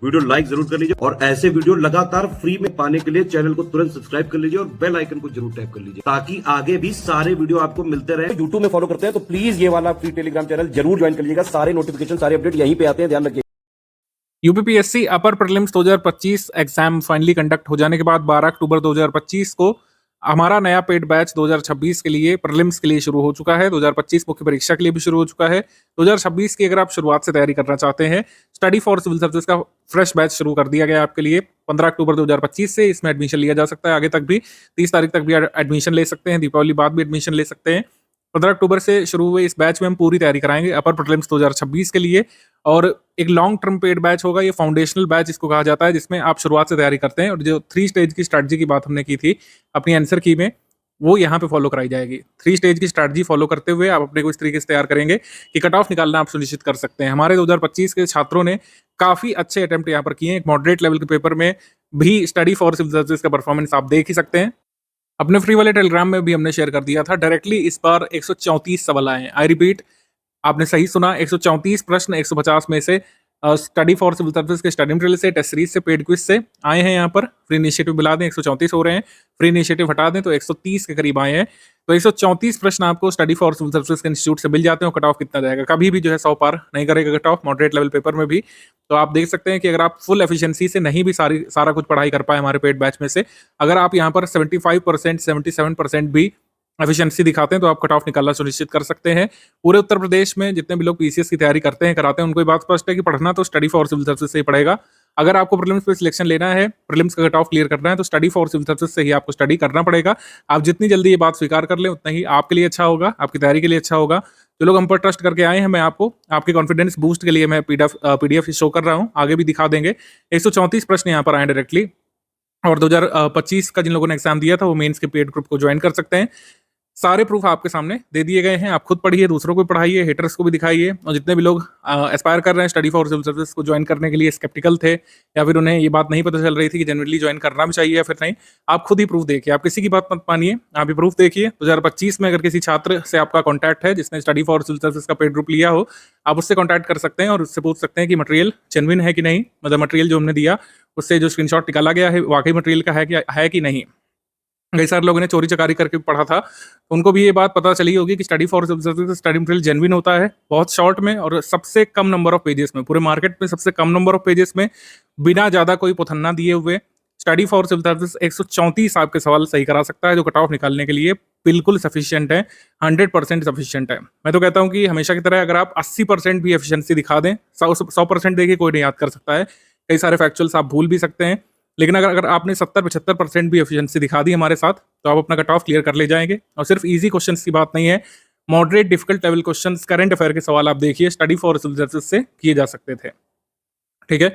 Video like जरूर कर लीजिए और ऐसे वीडियो लगातार फ्री में पाने के लिए चैनल को तुरंत सब्सक्राइब कर लीजिए और बेल आइकन को जरूर टैप कर लीजिए ताकि आगे भी सारे वीडियो आपको मिलते रहे। यूट्यूब में फॉलो करते हैं तो प्लीज ये वाला फ्री टेलीग्राम चैनल जरूर ज्वाइन कर लीजिएगा। सारे नोटिफिकेशन सारे अपडेट यहीं पे आते हैं, ध्यान रखिए। यूपीपीएससी अपर प्रीलिम्स 2025 एग्जाम फाइनली कंडक्ट हो जाने के बाद 12 अक्टूबर 2025 को हमारा नया पेड बैच 2026 के लिए प्रीलिम्स के लिए शुरू हो चुका है। 2025 मुख्य परीक्षा के लिए भी शुरू हो चुका है। 2026 की अगर आप शुरुआत से तैयारी करना चाहते हैं, स्टडी फॉर सिविल सर्विसेज का फ्रेश बैच शुरू कर दिया गया आपके लिए 15 अक्टूबर 2025 से। इसमें एडमिशन लिया जा सकता है आगे तक भी, 30 तारीख तक भी एडमिशन ले सकते हैं, दीपावली बाद भी एडमिशन ले सकते हैं। 15 अक्टूबर से शुरू हुए इस बैच में हम पूरी तैयारी कराएंगे अपर प्रीलिम्स 2026 के लिए। और एक लॉन्ग टर्म पेड बैच होगा, ये फाउंडेशनल बैच इसको कहा जाता है, जिसमें आप शुरुआत से तैयारी करते हैं और जो 3 स्टेज की स्ट्रैटेजी की बात हमने की थी अपनी आंसर की में, वो यहाँ पे फॉलो कराई जाएगी। 3 स्टेज की स्ट्रैटेजी फॉलो करते हुए आप अपने को इस तरीके से तैयार करेंगे कि कट ऑफ निकालना आप सुनिश्चित कर सकते हैं। हमारे 2025 के छात्रों ने काफी अच्छे अटेम्प्ट यहाँ पर किए हैं। एक मॉडरेट लेवल के पेपर में भी स्टडी फॉर सिविल सर्विसेज का परफॉर्मेंस आप देख ही सकते हैं। अपने फ्री वाले टेलीग्राम में भी हमने शेयर कर दिया था। डायरेक्टली इस बार 134 सवाल आए हैं। आई रिपीट, आपने सही सुना, 134 प्रश्न 150 में से स्टडी फॉर सिविल सर्विस के स्टडी मटेरियल से, टेस्ट सीरीज से, पेड क्विज से आए हैं। यहाँ पर फ्री इनिशिएटिव मिला दें 134 हो रहे हैं, फ्री इनिशिएटिव हटा दें तो 130 के करीब आए हैं। तो 134 प्रश्न आपको स्टडी फॉर सिविल सर्विस के इंस्टीट्यूट से मिल जाते हैं। कट ऑफ कितना जाएगा, कभी भी जो है 100 पार नहीं करेगा cut off, moderate level paper में भी। तो आप देख सकते हैं कि अगर आप फुल एफिशिएंसी से नहीं भी सारा कुछ पढ़ाई कर पाए हमारे पेड बैच में से, अगर आप यहाँ पर 75%, 77% भी एफिशिएंसी दिखाते हैं तो आप कट ऑफ निकालना सुनिश्चित कर सकते हैं। पूरे उत्तर प्रदेश में जितने भी लोग पीसीएस की तैयारी करते हैं, कराते हैं, उनको ये बात स्पष्ट है कि पढ़ना तो स्टडी फॉर सिविल सर्विस से ही पड़ेगा। अगर आपको प्रीलिम्स पे सिलेक्शन लेना है, प्रीलिम्स का कट ऑफ क्लियर करना है, तो स्टडी फॉर सिविल सर्विस से ही आपको स्टडी करना पड़ेगा। आप जितनी जल्दी ये बात स्वीकार कर लें उतना ही आपके लिए अच्छा होगा, आपकी तैयारी के लिए अच्छा होगा। जो लोग हम पर ट्रस्ट करके आए हैं, मैं आपको आपके कॉन्फिडेंस बूस्ट के लिए मैं पीडीएफ शो कर रहा हूँ, आगे भी दिखा देंगे। 134 प्रश्न यहाँ पर आए डायरेक्टली। और 2025 का जिन लोगों ने एग्जाम दिया था वो मेंस के पेड ग्रुप को ज्वाइन कर सकते हैं। सारे प्रूफ आपके सामने दे दिए गए हैं, आप खुद पढ़िए, दूसरों को भी पढ़ाइए, हेटर्स को भी दिखाइए। और जितने भी लोग एस्पायर कर रहे हैं स्टडी फॉर सिविल सर्विस को ज्वाइन करने के लिए, स्केप्टिकल थे या फिर उन्हें ये बात नहीं पता चल रही थी कि जनरली ज्वाइन करना भी चाहिए या फिर नहीं, आप खुद ही प्रूफ देखिए। आप किसी की बात मत मानिए, आप ये प्रूफ देखिए। 2025 में अगर किसी छात्र से आपका कॉन्टैक्ट है जिसने स्टडी फॉर सिविल सर्विस का पेड ग्रुप लिया हो, आप उससे कॉन्टैक्ट कर सकते हैं और उससे पूछ सकते हैं कि मटेरियल जेन्युइन है कि नहीं, मतलब मटेरियल जो हमने दिया उससे जो स्क्रीनशॉट निकाला गया है वाकई मटेरियल का है कि नहीं। कई सारे लोगों ने चोरी चकारी करके पढ़ा था, उनको भी ये बात पता चली होगी कि study for civil service study material genuine होता है, बहुत शॉर्ट में और सबसे कम नंबर ऑफ पेजेस में, पूरे मार्केट में सबसे कम नंबर ऑफ पेजेस में, बिना ज्यादा कोई पुथन्ना दिए हुए स्टडी फॉर सिविल सर्विस 134 आपके सवाल सही करा सकता है, जो कट ऑफ निकालने के लिए बिल्कुल सफिशियंट है, 100% सफिशियंट है। मैं तो कहता हूँ कि हमेशा की तरह अगर आप 80% भी एफिशिएंसी दिखा दें, 100% देखिए कोई नहीं याद कर सकता है, कई सारे फैक्चुअल्स आप भूल भी सकते हैं, लेकिन अगर आपने 70-75% भी एफिशिएंसी दिखा दी हमारे साथ तो आप अपना कट ऑफ क्लियर कर ले जाएंगे। और सिर्फ इजी क्वेश्चंस की बात नहीं है, moderate difficult level questions, current affair के सवाल आप देखिए स्टडी फॉर सिविल सर्विस से किए जा सकते थे। ठीक है,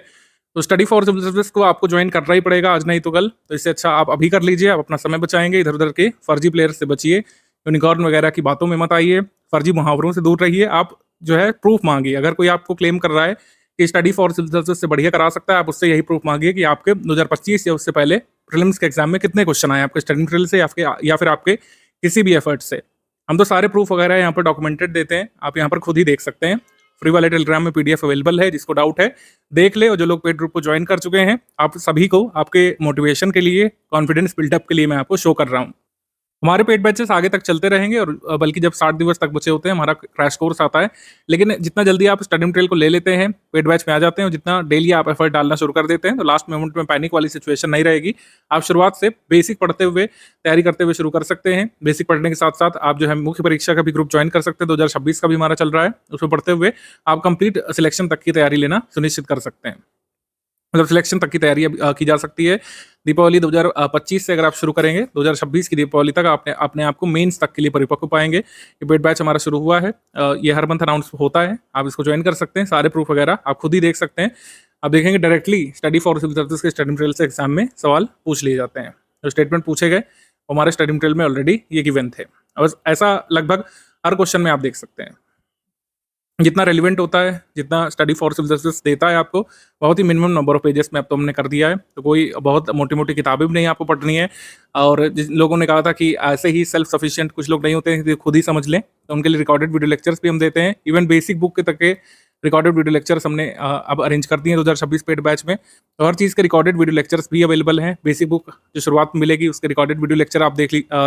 तो स्टडी फॉर सिविल सर्विस को आपको ज्वाइन करना ही पड़ेगा, आज नहीं तो कल। तो इससे अच्छा आप अभी कर लीजिए, आप अपना समय बचाएंगे, इधर उधर के फर्जी प्लेयर्स से बचिए, यूनिकॉर्न वगैरह की बातों में मत आइए, फर्जी मुहावरों से दूर रहिए। आप जो है प्रूफ मांगिए, अगर कोई आपको क्लेम कर रहा है कि स्टडी फॉर सिविल सर्विस से बढ़िया करा सकता है, आप उससे यही प्रूफ मांगिए कि आपके 2025 या उससे पहले प्रीलिम्स के एग्जाम में कितने क्वेश्चन आए आपके स्टडी मटेरियल से या फिर आपके किसी भी एफर्ट से। हम तो सारे प्रूफ वगैरह यहाँ पर डॉक्यूमेंटेड देते हैं, आप यहाँ पर खुद ही देख सकते हैं। फ्री वाले टेलीग्राम में पीडीएफ अवेलेबल है, जिसको डाउट है देख ले। और जो लोग पेड ग्रुप को ज्वाइन कर चुके हैं, आप सभी को आपके मोटिवेशन के लिए, कॉन्फिडेंस बिल्डअप के लिए मैं आपको शो कर रहा हूँ। हमारे पेड बैचेस आगे तक चलते रहेंगे और बल्कि जब 60 दिवस तक बचे होते हैं हमारा क्रैश कोर्स आता है। लेकिन जितना जल्दी आप स्टडी मटेरियल को ले लेते हैं, पेड बैच में आ जाते हैं और जितना डेली आप एफर्ट डालना शुरू कर देते हैं, तो लास्ट मोमेंट में पैनिक वाली सिचुएशन नहीं रहेगी। आप शुरुआत से बेसिक पढ़ते हुए, तैयारी करते हुए शुरू कर सकते हैं। बेसिक पढ़ने के साथ साथ आप जो है मुख्य परीक्षा का भी ग्रुप ज्वाइन कर सकते हैं, 2026 का भी हमारा चल रहा है, उसमें पढ़ते हुए आप कंप्लीट सिलेक्शन तक की तैयारी लेना सुनिश्चित कर सकते हैं, मतलब सिलेक्शन तक की तैयारी की जा सकती है। दीपावली 2025 से अगर आप शुरू करेंगे, 2026 की दीपावली तक अपने आप को मेंस तक के लिए परिपक्व पाएंगे। ये पेड बैच हमारा शुरू हुआ है, ये हर मंथ अनाउंस होता है, आप इसको ज्वाइन कर सकते हैं। सारे प्रूफ वगैरह आप खुद ही देख सकते हैं। आप देखेंगे directly study for civil service के स्टडी मटेरियल से एग्जाम में सवाल पूछ लिए जाते हैं। जो स्टेटमेंट पूछे गए हमारे स्टडी मटेरियल में ऑलरेडी ये गिवन थे, और ऐसा लगभग हर क्वेश्चन में आप देख सकते हैं। जितना रेलिवेंट होता है, जितना स्टडी फॉर सिविल सर्विस देता है आपको, बहुत ही मिनिमम नंबर ऑफ पेजेस में अब तो हमने कर दिया है। तो कोई बहुत मोटी मोटी किताबें भी नहीं आपको पढ़नी है। और जिन लोगों ने कहा था कि ऐसे ही सेल्फ सफिशिएंट कुछ लोग नहीं होते हैं, खुद ही समझ लें, तो उनके लिए रिकॉर्डेड वीडियो लेक्चर्स भी हम देते हैं। इवन बेसिक बुक के तक के रिकॉर्डेड वीडियो लेक्चर्स हमने अब अरेंज कर दिए हैं 2026 पेड बैच में। तो हर चीज़ के रिकॉर्डेड वीडियो लेक्चर्स भी अवेलेबल हैं। बेसिक बुक जो शुरुआत में मिलेगी उसके रिकॉर्डेड वीडियो लेक्चर आप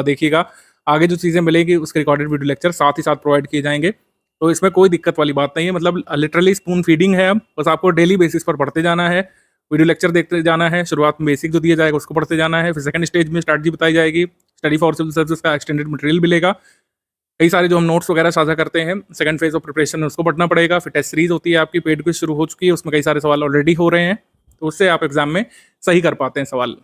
देखिएगा। आगे जो चीज़ें मिलेगी उसके रिकॉर्डेड वीडियो लेक्चर साथ ही साथ प्रोवाइड किए जाएंगे। तो इसमें कोई दिक्कत वाली बात नहीं है, मतलब लिटरली स्पून फीडिंग है। अब बस आपको डेली बेसिस पर पढ़ते जाना है, वीडियो लेक्चर देखते जाना है। शुरुआत में बेसिक जो दिया जाएगा उसको पढ़ते जाना है, फिर सेकंड स्टेज में स्ट्रैटेजी बताई जाएगी, स्टडी फॉर सिविल सर्विसेज का एक्सटेंडेड मटेरियल मिलेगा, कई सारे जो हम नोट्स वगैरह साझा करते हैं। सेकंड फेज ऑफ प्रिपरेशन उसको पढ़ना पड़ेगा। फिर टेस्ट सीरीज होती है आपकी, पेड क्विज शुरू हो चुकी है, उसमें कई सारे सवाल ऑलरेडी हो रहे हैं, तो उससे आप एग्जाम में सही कर पाते हैं सवाल।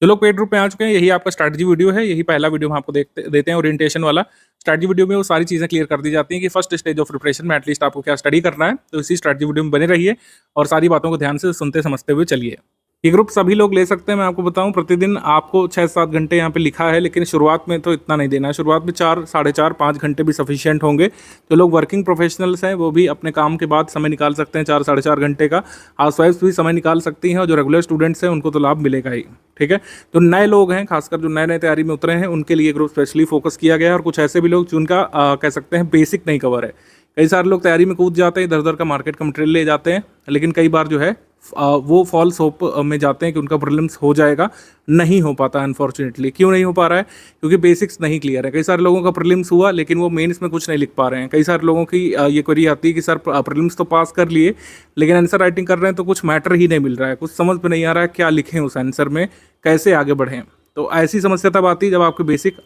जो लोग पेड ग्रुप में आ चुके हैं, यही आपका स्ट्रैटेजी वीडियो है, यही पहला वीडियो हम आपको देते हैं ओरिएंटेशन वाला। स्ट्रैटेजी वीडियो में वो सारी चीज़ें क्लियर कर दी जाती हैं कि फर्स्ट स्टेज ऑफ प्रिपरेशन में एटलीस्ट आपको क्या स्टडी करना है। तो इसी स्ट्रैटेजी वीडियो में बने रहिए और सारी बातों को ध्यान से सुनते समझते हुए चलिए। ये ग्रुप सभी लोग ले सकते हैं। मैं आपको बताऊं, प्रतिदिन आपको 6-7 घंटे यहाँ पे लिखा है, लेकिन शुरुआत में तो इतना नहीं देना है। शुरुआत में 4, साढ़े 4, 5 घंटे भी सफिशिएंट होंगे। जो लोग वर्किंग प्रोफेशनल्स हैं वो भी अपने काम के बाद समय निकाल सकते हैं 4, साढ़े 4 घंटे का। हाउसवाइफ्स भी समय निकाल सकती हैं और जो रेगुलर स्टूडेंट्स हैं उनको तो लाभ मिलेगा ही। ठीक है, जो नए लोग हैं, खासकर जो नए नए तैयारी में उतरे हैं, उनके लिए ग्रुप स्पेशली फोकस किया गया है। और कुछ ऐसे भी लोग जिनका कह सकते हैं बेसिक नहीं कवर है। कई सारे लोग तैयारी में कूद जाते हैं, इधर उधर का मार्केट का मटेरियल ले जाते हैं, लेकिन कई बार जो है वो फॉल्स होप में जाते हैं कि उनका प्रीलिम्स हो जाएगा। नहीं हो पाता अनफॉर्चुनेटली। क्यों नहीं हो पा रहा है? क्योंकि बेसिक्स नहीं क्लियर है। कई सारे लोगों का प्रीलिम्स हुआ लेकिन वो मेंस में कुछ नहीं लिख पा रहे हैं। कई सारे लोगों की ये क्वेरी आती है कि सर प्रीलिम्स तो पास कर लिए लेकिन आंसर राइटिंग कर रहे हैं तो कुछ मैटर ही नहीं मिल रहा है, कुछ समझ में नहीं आ रहा है क्या लिखें उस आंसर में, कैसे आगे बढ़ें। तो ऐसी समस्या तब आती है जब आपके बेसिक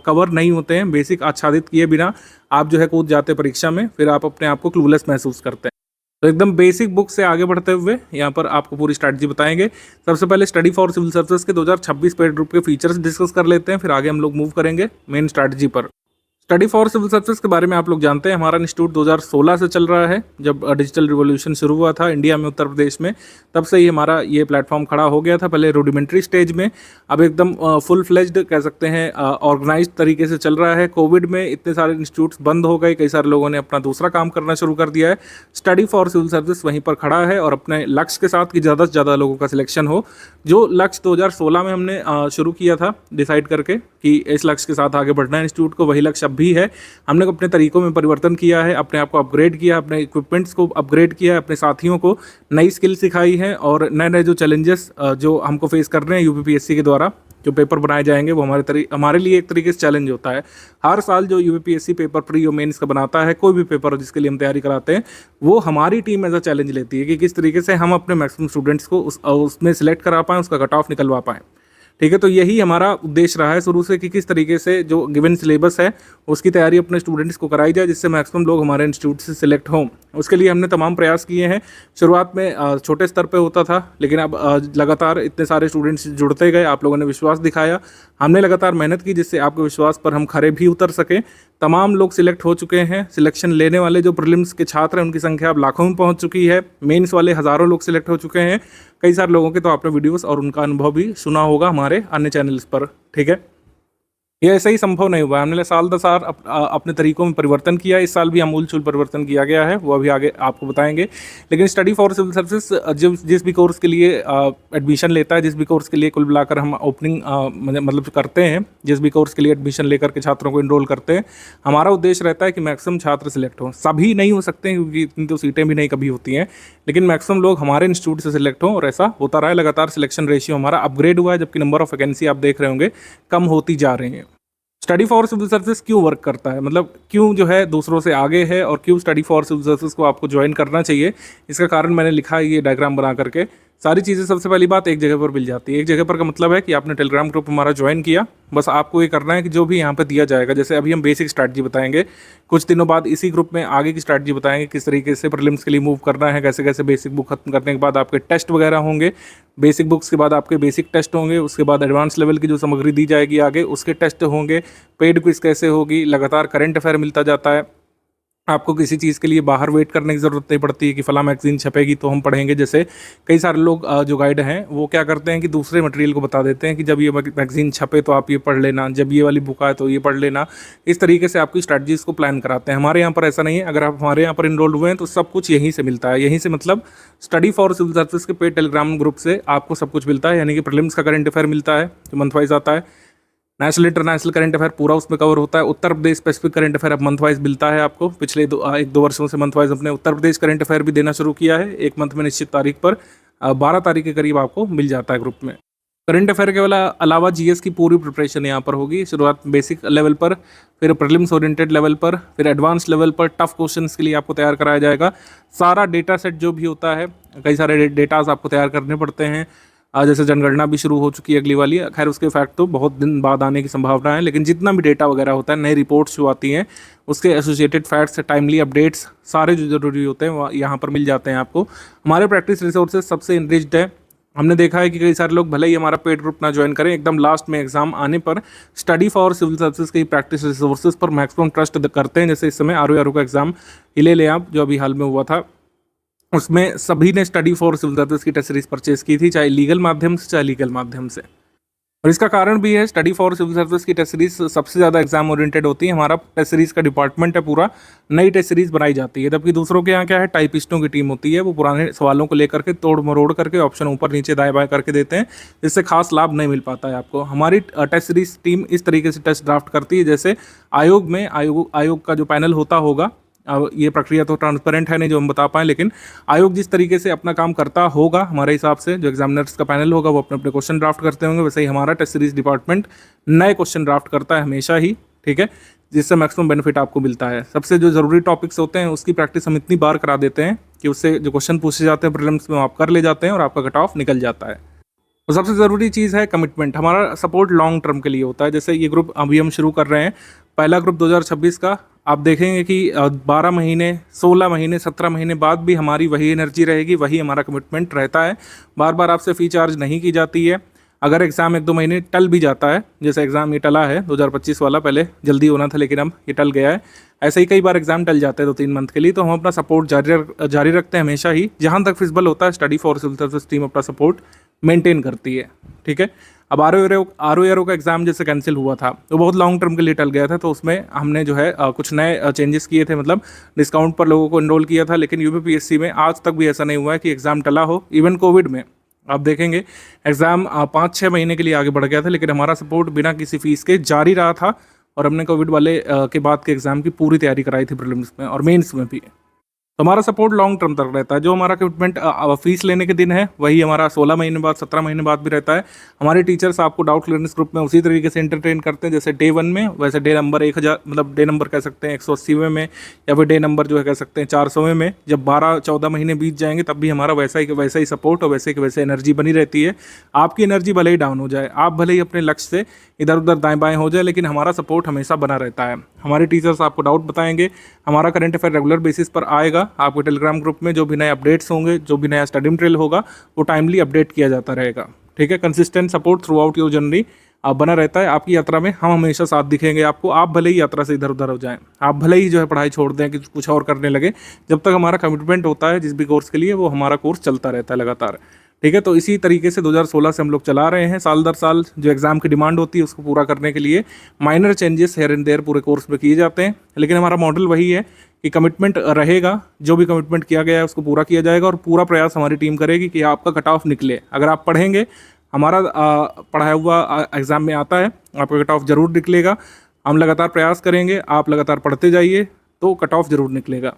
कवर नहीं होते हैं। बेसिक आच्छादित किए बिना आप जो है कूद जाते हैं परीक्षा में, फिर आप अपने आप को क्लूलेस महसूस करते हैं। तो एकदम बेसिक बुक से आगे बढ़ते हुए यहाँ पर आपको पूरी स्ट्रैटेजी बताएंगे। सबसे पहले स्टडी फॉर सिविल सर्विसेज के 2026 पेड ग्रुप के फीचर्स डिस्कस कर लेते हैं, फिर आगे हम लोग मूव करेंगे मेन स्ट्रैटेजी पर। स्टडी फॉर सिविल सर्विसेज के बारे में आप लोग जानते हैं, हमारा इंस्टीट्यूट 2016 से चल रहा है। जब डिजिटल रिवॉल्यूशन शुरू हुआ था इंडिया में, उत्तर प्रदेश में, तब से ही हमारा ये प्लेटफॉर्म खड़ा हो गया था। पहले रूडिमेंट्री स्टेज में, अब एकदम फुल फ्लेज्ड कह सकते हैं ऑर्गेनाइज्ड तरीके से चल रहा है। कोविड में इतने सारे इंस्टीट्यूट्स बंद हो गए, कई सारे लोगों ने अपना दूसरा काम करना शुरू कर दिया है। स्टडी फॉर सिविल सर्विस वहीं पर खड़ा है और अपने लक्ष्य के साथ कि ज़्यादा से ज़्यादा लोगों का सिलेक्शन हो। जो लक्ष्य 2016 में हमने शुरू किया था डिसाइड करके कि इस लक्ष्य के साथ आगे बढ़ना है इंस्टीट्यूट को, वही लक्ष्य अब भी है। हमने अपने तरीकों में परिवर्तन किया है, अपने आप को अपग्रेड किया, अपने इक्विपमेंट्स को अपग्रेड किया है, अपने साथियों को नई स्किल सिखाई है और नए नए जो चैलेंजेस जो हमको फेस कर रहे हैं यूपीपीएससी के द्वारा जो पेपर बनाए जाएंगे वो हमारे लिए एक तरीके से चैलेंज होता है। हर साल जो यूपीपीएससी पेपर प्री और मेंस का बनाता है, कोई भी पेपर जिसके लिए हम तैयारी कराते हैं, वो हमारी टीम एज अ चैलेंज लेती है कि किस तरीके से हम अपने मैक्सिमम स्टूडेंट्स को उसमें सिलेक्ट करा पाएँ, उसका कट ऑफ निकलवा पाएँ। ठीक है, तो यही हमारा उद्देश्य रहा है शुरू से कि किस तरीके से जो गिवन सिलेबस है उसकी तैयारी अपने स्टूडेंट्स को कराई जाए, जिससे मैक्सिमम लोग हमारे इंस्टीट्यूट से सिलेक्ट हों। उसके लिए हमने तमाम प्रयास किए हैं। शुरुआत में छोटे स्तर पे होता था, लेकिन अब लगातार इतने सारे स्टूडेंट्स जुड़ते गए, आप लोगों ने विश्वास दिखाया, हमने लगातार मेहनत की, जिससे आपके विश्वास पर हम खरे भी उतर सकें। तमाम लोग सिलेक्ट हो चुके हैं। सिलेक्शन लेने वाले जो प्रीलिम्स के छात्र हैं उनकी संख्या अब लाखों में पहुंच चुकी है। मेंस वाले हज़ारों लोग सिलेक्ट हो चुके हैं। कई सारे लोगों के तो आपने वीडियोस और उनका अनुभव भी सुना होगा हमारे अन्य चैनल्स पर। ठीक है, ये ऐसे ही संभव नहीं हुआ। हमने साल दर साल अपने तरीकों में परिवर्तन किया। इस साल भी आमूलचूल परिवर्तन किया गया है, वो अभी आगे आपको बताएंगे। लेकिन स्टडी फॉर सिविल सर्विसेज जिस भी कोर्स के लिए एडमिशन लेता है, जिस भी कोर्स के लिए कुल मिलाकर हम ओपनिंग मतलब करते हैं, जिस भी कोर्स के लिए एडमिशन लेकर के छात्रों को इनरोल करते हैं, हमारा उद्देश्य रहता है कि मैक्सिमम छात्र सिलेक्ट हों। सभी नहीं हो सकते हैं क्योंकि इतनी तो सीटें भी नहीं कभी होती हैं, लेकिन मैक्सिमम लोग हमारे इंस्टीट्यूट से सिलेक्ट हों और ऐसा होता रहा है। लगातार सिलेक्शन रेशियो हमारा अपग्रेड हुआ है, जबकि नंबर ऑफ वैकेंसी आप देख रहे होंगे कम होती जा रही हैं। स्टडी फॉर सिविल सर्विसेज क्यों वर्क करता है, मतलब क्यों जो है दूसरों से आगे है और क्यों स्टडी फॉर सिविल सर्विसेज को आपको ज्वाइन करना चाहिए, इसका कारण मैंने लिखा है ये डायग्राम बना करके। सारी चीज़ें सबसे पहली बात एक जगह पर मिल जाती है। एक जगह पर का मतलब है कि आपने टेलीग्राम ग्रुप हमारा ज्वाइन किया, बस आपको ये करना है कि जो भी यहाँ पे दिया जाएगा, जैसे अभी हम बेसिक स्ट्रैटेजी बताएंगे, कुछ दिनों बाद इसी ग्रुप में आगे की स्ट्रैटेजी बताएंगे, किस तरीके से प्रीलिम्स के लिए मूव करना है, कैसे कैसे बेसिक बुक खत्म करने के बाद आपके टेस्ट वगैरह होंगे, बेसिक बुक्स के बाद आपके बेसिक टेस्ट होंगे, उसके बाद एडवांस लेवल की जो सामग्री दी जाएगी आगे उसके टेस्ट होंगे, पेड क्विज कैसे होगी, लगातार करंट अफेयर मिलता जाता है। आपको किसी चीज़ के लिए बाहर वेट करने की ज़रूरत नहीं पड़ती है कि फ़लाँ मैगज़ीन छपेगी तो हम पढ़ेंगे। जैसे कई सारे लोग जो गाइड हैं वो क्या करते हैं कि दूसरे मटेरियल को बता देते हैं कि जब ये मैगज़ीन छपे तो आप ये पढ़ लेना, जब ये वाली बुक आए तो ये पढ़ लेना। इस तरीके से आपकी स्ट्रैटेजीज़ को प्लान कराते हैं। हमारे यहाँ पर ऐसा नहीं है। अगर आप हमारे यहाँ पर इनरोल हुए हैं तो सब कुछ यहीं से मिलता है। यहीं से मतलब स्टडी फॉर सिविल सर्विसेज के पेड टेलीग्राम ग्रुप से आपको सब कुछ मिलता है, यानी कि प्रीलिम्स का करंट अफेयर मिलता है जो मंथ वाइज आता है, नेशनल इंटरनेशनल करंट अफेयर पूरा उसमें कवर होता है। Uttar Pradesh specific current affair अब मंथ वाइज मिलता है आपको। पिछले एक दो वर्षों से मंथ वाइज अपने उत्तर प्रदेश करंट अफेयर भी देना शुरू किया है। एक मंथ में निश्चित तारीख पर 12 तारीख के करीब आपको मिल जाता है ग्रुप में। करंट अफेयर के अलावा जीएस की पूरी प्रिपरेशन यहाँ पर होगी। शुरुआत बेसिक लेवल पर, फिर प्रीलिम्स ओरिएंटेड लेवल पर, फिर एडवांस लेवल पर टफ क्वेश्चंस के लिए आपको तैयार कराया जाएगा। सारा डेटा सेट जो भी होता है, कई सारे डेटाज आपको तैयार करने पड़ते हैं। जैसे जनगणना भी शुरू हो चुकी है अगली वाली, खैर उसके फैक्ट तो बहुत दिन बाद आने की संभावना है, लेकिन जितना भी डेटा वगैरह होता है, नई रिपोर्ट्स जो आती हैं, उसके एसोसिएटेड फैक्ट्स, टाइमली अपडेट्स, सारे जो जरूरी होते हैं वो यहाँ पर मिल जाते हैं आपको। हमारे प्रैक्टिस रिसोर्सेज सबसे इनरिच्ड है। हमने देखा है कि कई सारे लोग भले ही हमारा पेड ग्रुप ना ज्वाइन करें, एकदम लास्ट में एग्जाम आने पर स्टडी फॉर सिविल सर्विसेज की प्रैक्टिस रिसोर्सेज पर मैक्सिमम ट्रस्ट करते हैं। जैसे इस समय आरओ का एग्जाम ही ले लें आप, जो अभी हाल में हुआ था, उसमें सभी ने स्टडी फॉर सिविल सर्विस की टेस्ट सीरीज परचेज की थी, चाहे लीगल माध्यम से चाहे लीगल माध्यम से। और इसका कारण भी है, स्टडी फॉर सिविल सर्विस की टेस्ट सीरीज सबसे ज़्यादा एग्जाम ओरिएंटेड होती है। हमारा टेस्ट सीरीज का डिपार्टमेंट है, पूरा नई टेस्ट सीरीज बनाई जाती है, जबकि दूसरों के यहाँ क्या है, टाइपिस्टों की टीम होती है, वो पुराने सवालों को लेकर के तोड़ मरोड़ करके ऑप्शन ऊपर नीचे दाएं बाएं करके देते हैं, जिससे खास लाभ नहीं मिल पाता है आपको। हमारी टेस्ट सीरीज टीम इस तरीके से टेस्ट ड्राफ्ट करती है जैसे आयोग में आयोग का जो पैनल होता होगा। अब ये प्रक्रिया तो ट्रांसपेरेंट है नहीं जो हम बता पाएँ, लेकिन आयोग जिस तरीके से अपना काम करता होगा, हमारे हिसाब से जो एग्जामिनर्स का पैनल होगा वो अपने अपने क्वेश्चन ड्राफ्ट करते होंगे, वैसे ही हमारा टेस्ट सीरीज डिपार्टमेंट नए क्वेश्चन ड्राफ्ट करता है हमेशा ही, ठीक है, जिससे मैक्सिमम बेनिफिट आपको मिलता है। सबसे जो ज़रूरी टॉपिक्स होते हैं उसकी प्रैक्टिस हम इतनी बार करा देते हैं कि उससे जो क्वेश्चन पूछे जाते हैं प्रीलिम्स में, आप कर ले जाते हैं और आपका कट ऑफ निकल जाता है। तो सबसे ज़रूरी चीज़ है कमिटमेंट। हमारा सपोर्ट लॉन्ग टर्म के लिए होता है। जैसे ये ग्रुप अभी हम शुरू कर रहे हैं, पहला ग्रुप 2026 का, आप देखेंगे कि 12 महीने, 16 महीने, 17 महीने बाद भी हमारी वही एनर्जी रहेगी, वही हमारा कमिटमेंट रहता है। बार बार आपसे फ़ी चार्ज नहीं की जाती है। अगर एग्ज़ाम 1-2 महीने टल भी जाता है, जैसे एग्ज़ाम ये टला है 2025 वाला, पहले जल्दी होना था लेकिन अब ये टल गया है, ऐसे ही कई बार एग्ज़ाम टल जाते हैं 2-3 मंथ के लिए, तो हम अपना सपोर्ट जारी रखते हैं हमेशा ही। जहाँ तक फिजिबल होता है, study for civil service team अपना सपोर्ट मेंटेन करती है, ठीक है। अब आरओ का एग्ज़ाम जैसे कैंसिल हुआ था, तो बहुत लॉन्ग टर्म के लिए टल गया था, तो उसमें हमने जो है कुछ नए चेंजेस किए थे, मतलब डिस्काउंट पर लोगों को एनरोल किया था। लेकिन यूपीपीएससी में आज तक भी ऐसा नहीं हुआ है कि एग्ज़ाम टला हो। इवन कोविड में आप देखेंगे एग्ज़ाम 5-6 महीने के लिए आगे बढ़ गया था, लेकिन हमारा सपोर्ट बिना किसी फीस के जारी रहा था, और हमने कोविड वाले के बाद के एग्ज़ाम की पूरी तैयारी कराई थी, प्रीलिम्स में और मेंस में भी। तो हमारा सपोर्ट लॉन्ग टर्म तक रहता है। जो हमारा कमिटमेंट फीस लेने के दिन है, वही हमारा 16 महीने बाद, 17 महीने बाद भी रहता है। हमारे टीचर्स आपको डाउट क्लियरेंस ग्रुप में उसी तरीके से एंटरटेन करते हैं जैसे डे 1 में, वैसे डे नंबर 1000, मतलब डे नंबर कह सकते हैं 180वें में, या फिर डे नंबर जो है कह सकते हैं 400वें में। जब 12-14 महीने बीत जाएंगे तब भी हमारा वैसा ही सपोर्ट और वैसे की वैसे एनर्जी बनी रहती है। आपकी एनर्जी भले ही डाउन हो जाए, आप भले ही अपने लक्ष्य से इधर उधर दाएं बाएं हो जाए, लेकिन हमारा सपोर्ट हमेशा बना रहता है। हमारे टीचर्स आपको डाउट बताएंगे, हमारा करंट अफेयर रेगुलर बेसिस पर आएगा। आपको टेलीग्राम ग्रुप में जो भी नए अपडेट्स होंगे, जो भी नया स्टडी मटेरियल होगा, वो टाइमली अपडेट किया जाता रहेगा, ठीक है। Consistent support through out your journey बना रहता है। आपकी यात्रा में हम हमेशा साथ दिखेंगे आपको। आप भले ही यात्रा से इधर उधर हो जाएं, आप भले ही जो है पढ़ाई छोड़ दें कि कुछ और करने लगे, जब तक हमारा कमिटमेंट होता है जिस भी कोर्स के लिए, वो हमारा कोर्स चलता रहता है लगातार, ठीक है। तो इसी तरीके से 2016 से हम लोग चला रहे हैं। साल दर साल जो एग्ज़ाम की डिमांड होती है उसको पूरा करने के लिए minor changes here and there पूरे कोर्स में किए जाते हैं, लेकिन हमारा मॉडल वही है कि कमिटमेंट रहेगा। जो भी कमिटमेंट किया गया है उसको पूरा किया जाएगा, और पूरा प्रयास हमारी टीम करेगी कि आपका कट ऑफ निकले। अगर आप पढ़ेंगे, हमारा पढ़ाया हुआ एग्ज़ाम में आता है, आपका कट ऑफ जरूर निकलेगा। हम लगातार प्रयास करेंगे, आप लगातार पढ़ते जाइए, तो कट ऑफ जरूर निकलेगा।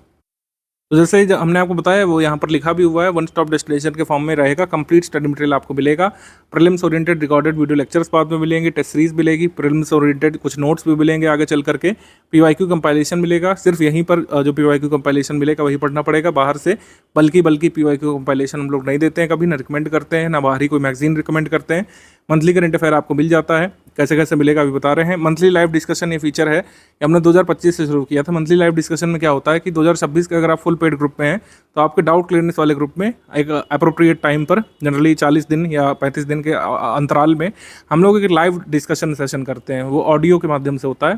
तो जैसे हमने आपको बताया, वो यहाँ पर लिखा भी हुआ है, वन स्टॉप डेस्टिनेशन के फॉर्म में रहेगा। कंप्लीट स्टडी मटेरियल आपको मिलेगा। Prelims oriented recorded video lectures बाद में मिलेंगे, टेस्ट सीरीज मिलेगी, प्रीलिम्स ओरिएंटेड कुछ नोट्स भी मिलेंगे आगे चल करके, पीवाईक्यू कंपाइलेशन मिलेगा। सिर्फ यहीं पर जो पीवाईक्यू कंपाइलेशन मिलेगा वही पढ़ना पड़ेगा बाहर से, बल्कि पीवाईक्यू कंपाइलेशन हम लोग नहीं देते हैं कभी, ना रिकमेंड करते हैं, ना बाहरी कोई मैगजीन रिकमेंड करते हैं। मंथली करंट अफेयर आपको मिल जाता है। कैसे कैसे मिलेगा अभी बता रहे हैं। मंथली लाइव डिस्कशन ये फीचर है, ये हमने 2025 से शुरू किया था। मंथली लाइव डिस्कशन में क्या होता है कि 2026 के अगर आप फुल पेड ग्रुप में हैं, तो आपके डाउट क्लियरेंस वाले ग्रुप में एक अप्रोप्रिएट टाइम पर, जनरली 40 दिन या 35 दिन के अंतराल में, हम लोग एक लाइव डिस्कशन सेशन करते हैं। वो ऑडियो के माध्यम से होता है,